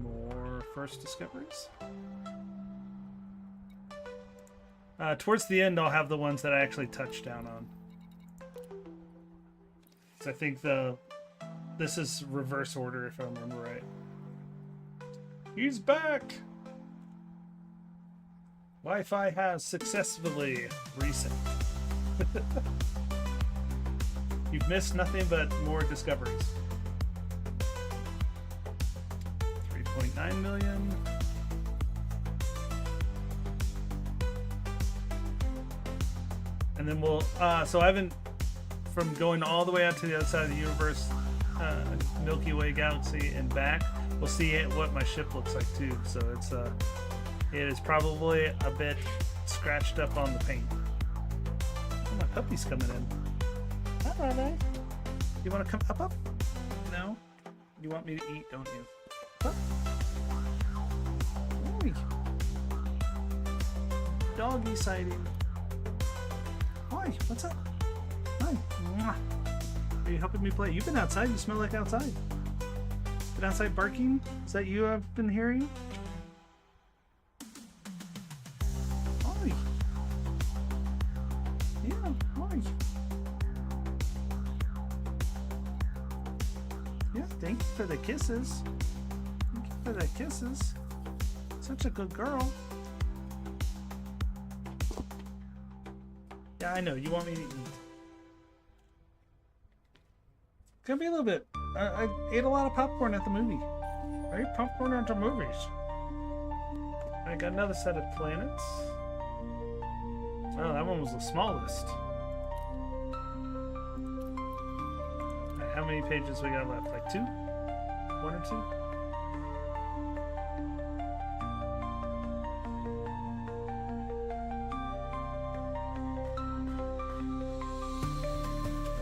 More first discoveries. Towards the end, I'll have the ones that I actually touched down on. So I think this is reverse order, if I remember right. He's back! Wi-Fi has successfully reset. You've missed nothing but more discoveries. 3.9 million. And then we'll, so I haven't, from going all the way out to the other side of the universe, Milky Way galaxy and back, we'll see what my ship looks like too. So it's It is probably a bit scratched up on the paint. Oh, my puppy's coming in. Hello there. You want to come up? No? You want me to eat, don't you? Up. Oi. Doggy sighting. Hi, what's up? Hi. Mwah. Are you helping me play? You've been outside. You smell like outside. Been outside barking? Is that you I've been hearing? Hi. Yeah, hi. Yeah, thank you for the kisses. Thank you for the kisses. Such a good girl. Yeah, I know. You want me to eat. It's gonna be a little bit. I ate a lot of popcorn at the movie. I ate popcorn at the movies. I got another set of planets. Oh, that one was the smallest. Alright, how many pages we got left? Like 2? 1 or 2?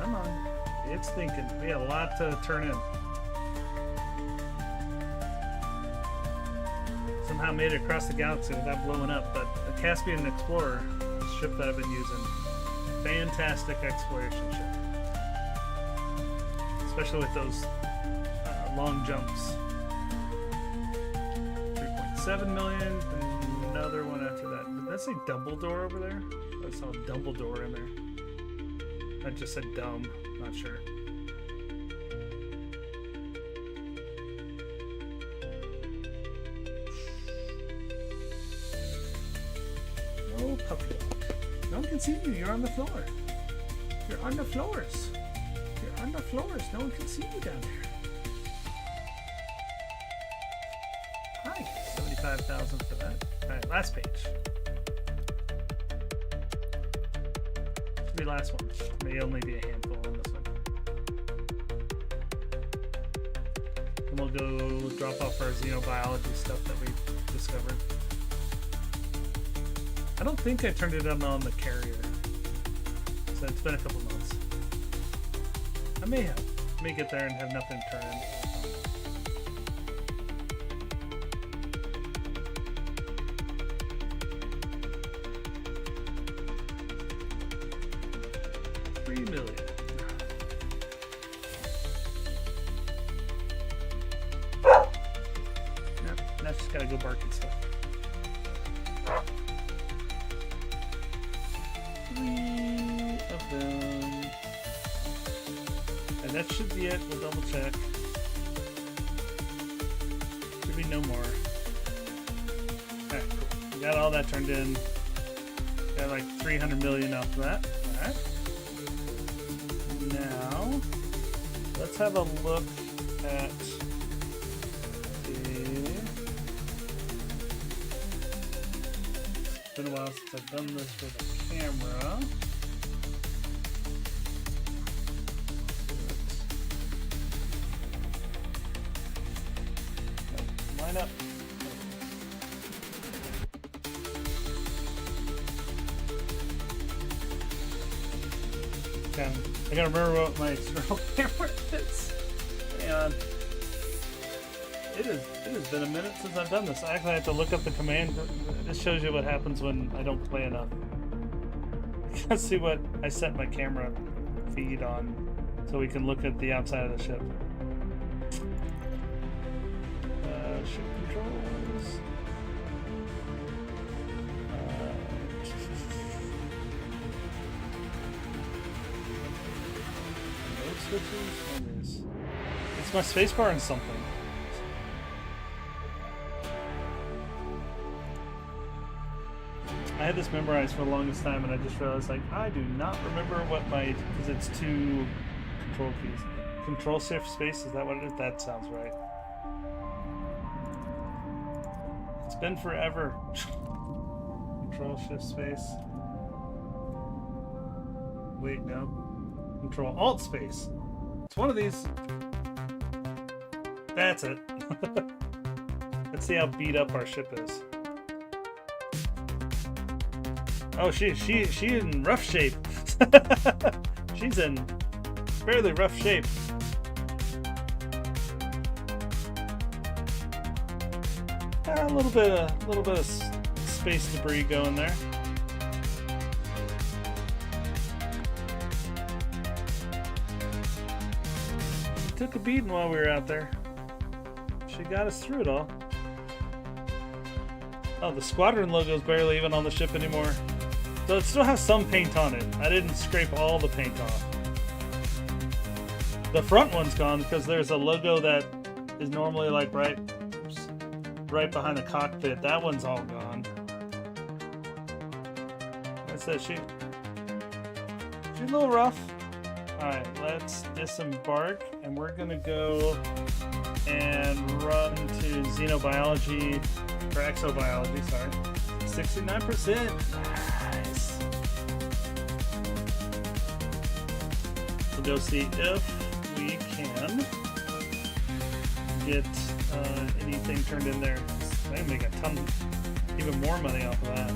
Come on. It's thinking. We got a lot to turn in. Somehow made it across the galaxy without blowing up, but the Caspian Explorer, the ship that I've been using, fantastic exploration ship. Especially with those long jumps. 3.7 million, and another one after that. Did that say Dumbledore over there? I saw Dumbledore in there. I just said dumb, not sure. Oh, puppy dog. No one can see you. You're on the floor. You're on the floors. You're on the floors. No one can see you down there. Hi. 75,000 for that. Alright, last page. Should be last one. May only be a handful on this one. And we'll go drop off our xenobiology stuff that we discovered. I don't think I turned it on the carrier. So it's been a couple months. I may have. May get there and have nothing to turn in. $3 million. Yep, now just gotta go barking stuff. 3 of them. And that should be it. We'll double check. Should be no more. Alright, cool. We got all that turned in. Got like 300 million off of that. Alright. Now, let's have a look at the... It's been a while since I've done this with a camera. Line up. Okay, I gotta remember what my external camera is. Hang on. It has been a minute since I've done this. I actually have to look up the command. This shows you what happens when I don't play enough. Let's see what I set my camera feed on so we can look at the outside of the ship. Ship controls. Mode switches. What is? It's my spacebar and something. I had this memorized for the longest time, and I just realized, like, I do not remember what my, because it's 2 control keys. Control shift space, is that what it is? That sounds right. It's been forever. Control shift space. Wait, no. Control alt space. It's one of these. That's it. Let's see how beat up our ship is. Oh, she in rough shape. She's in fairly rough shape. A little bit of space debris going there. She took a beating while we were out there. She got us through it all. Oh, the squadron logo is barely even on the ship anymore. So it still has some paint on it. I didn't scrape all the paint off. The front one's gone because there's a logo that is normally like right behind the cockpit. That one's all gone. Like I said, she's a little rough. Alright, let's disembark and we're gonna go and run to xenobiology, or exobiology, sorry. 69%. Nice. We'll go see if we can get anything turned in there. I can make a ton, even more money off of that.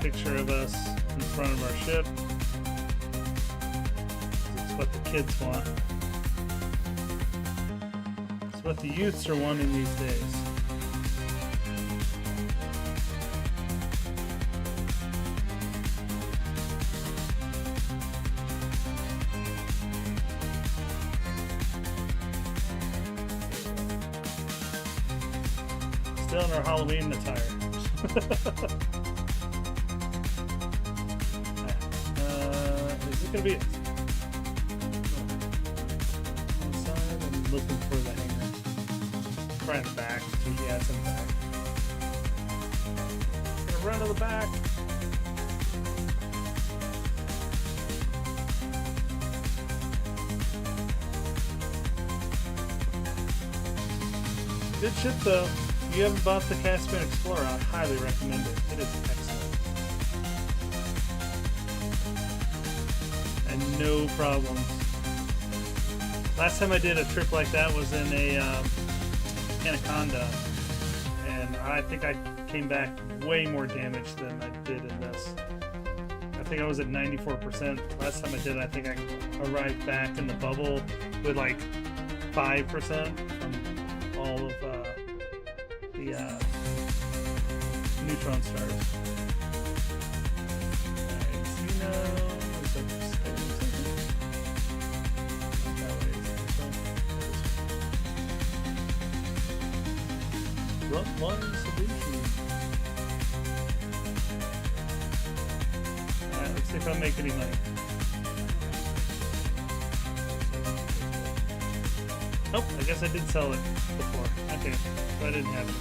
Picture of us in front of our ship. It's what the kids want. It's what the youths are wanting these days. Still in our Halloween attire. Is it gonna be inside? I'm looking for the hanger. Trying the back. Yeah, it's in the back. Gonna run to the back. Good ship though. If you haven't bought the Caspian Explorer, I highly recommend it. It is excellent. And no problems. Last time I did a trip like that was in a Anaconda, and I think I came back way more damaged than I did in this. I think I was at 94%. Last time I did it, I think I arrived back in the bubble with like 5% from all of the Neutron stars. Alright, Xeno. Run one solution. Alright, let's see if I make any money. Oh, I guess I did sell it before. Okay, so I didn't have it.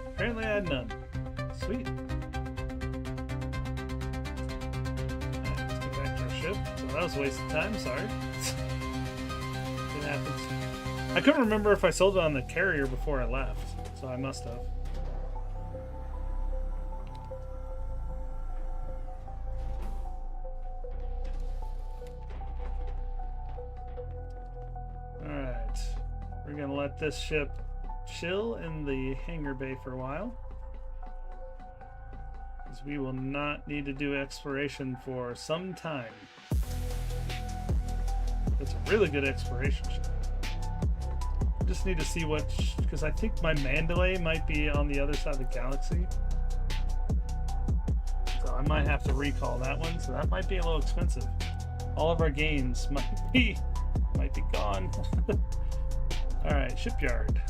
Apparently I had none. Sweet. Alright, let's get back to our ship. So that was a waste of time, sorry. It happens. I couldn't remember if I sold it on the carrier before I left, so I must have. Alright, we're gonna let this ship chill in the hangar bay for a while, because we will not need to do exploration for some time. It's a really good exploration ship. Just need to see what, because I think my Mandalay might be on the other side of the galaxy, so I might have to recall that one. So that might be a little expensive. All of our gains might be gone. All right, shipyard.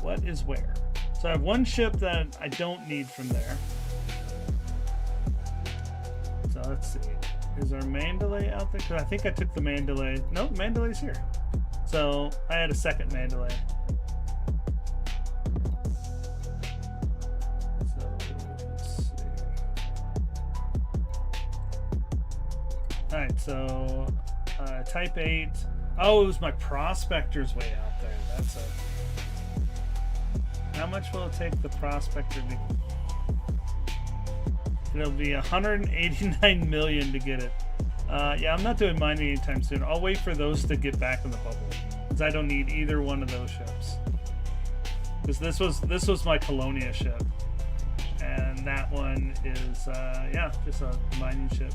What is where? So I have one ship that I don't need from there. So let's see. Is our Mandalay out there? Because I think I took the Mandalay. No, Mandalay's here. So I had a second Mandalay. So let's see. Alright, so Type 8. Oh, it was my Prospector's way out there. That's a. How much will it take the Prospector to It'll be 189 million to get it. Yeah, I'm not doing mine anytime soon. I'll wait for those to get back in the bubble, because I don't need either one of those ships. Because this was my Colonia ship, and that one is yeah, just a mining ship.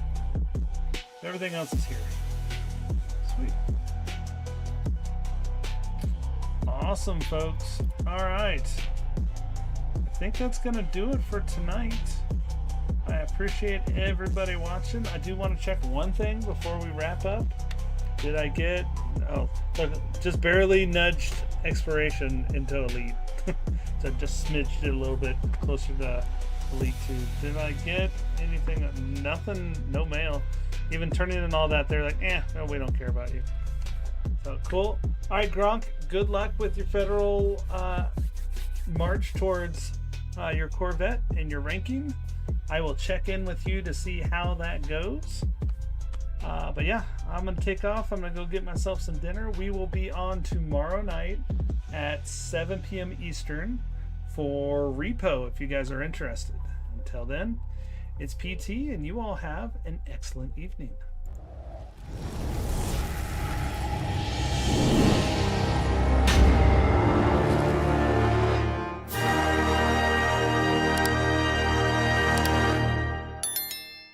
Everything else is here. Sweet. Awesome, folks. All right. I think that's gonna do it for tonight. I appreciate everybody watching. I do want to check one thing before we wrap up. Did I get... Oh, just barely nudged Exploration into Elite. So just smidged it a little bit closer to Elite 2. Did I get anything? Nothing. No mail. Even turning in all that, they're like, no, we don't care about you. So, cool. All right, Gronk, good luck with your federal march towards your Corvette and your ranking. I will check in with you to see how that goes. But yeah, I'm going to take off. I'm going to go get myself some dinner. We will be on tomorrow night at 7 p.m. Eastern for Repo if you guys are interested. Until then, it's PT, and you all have an excellent evening.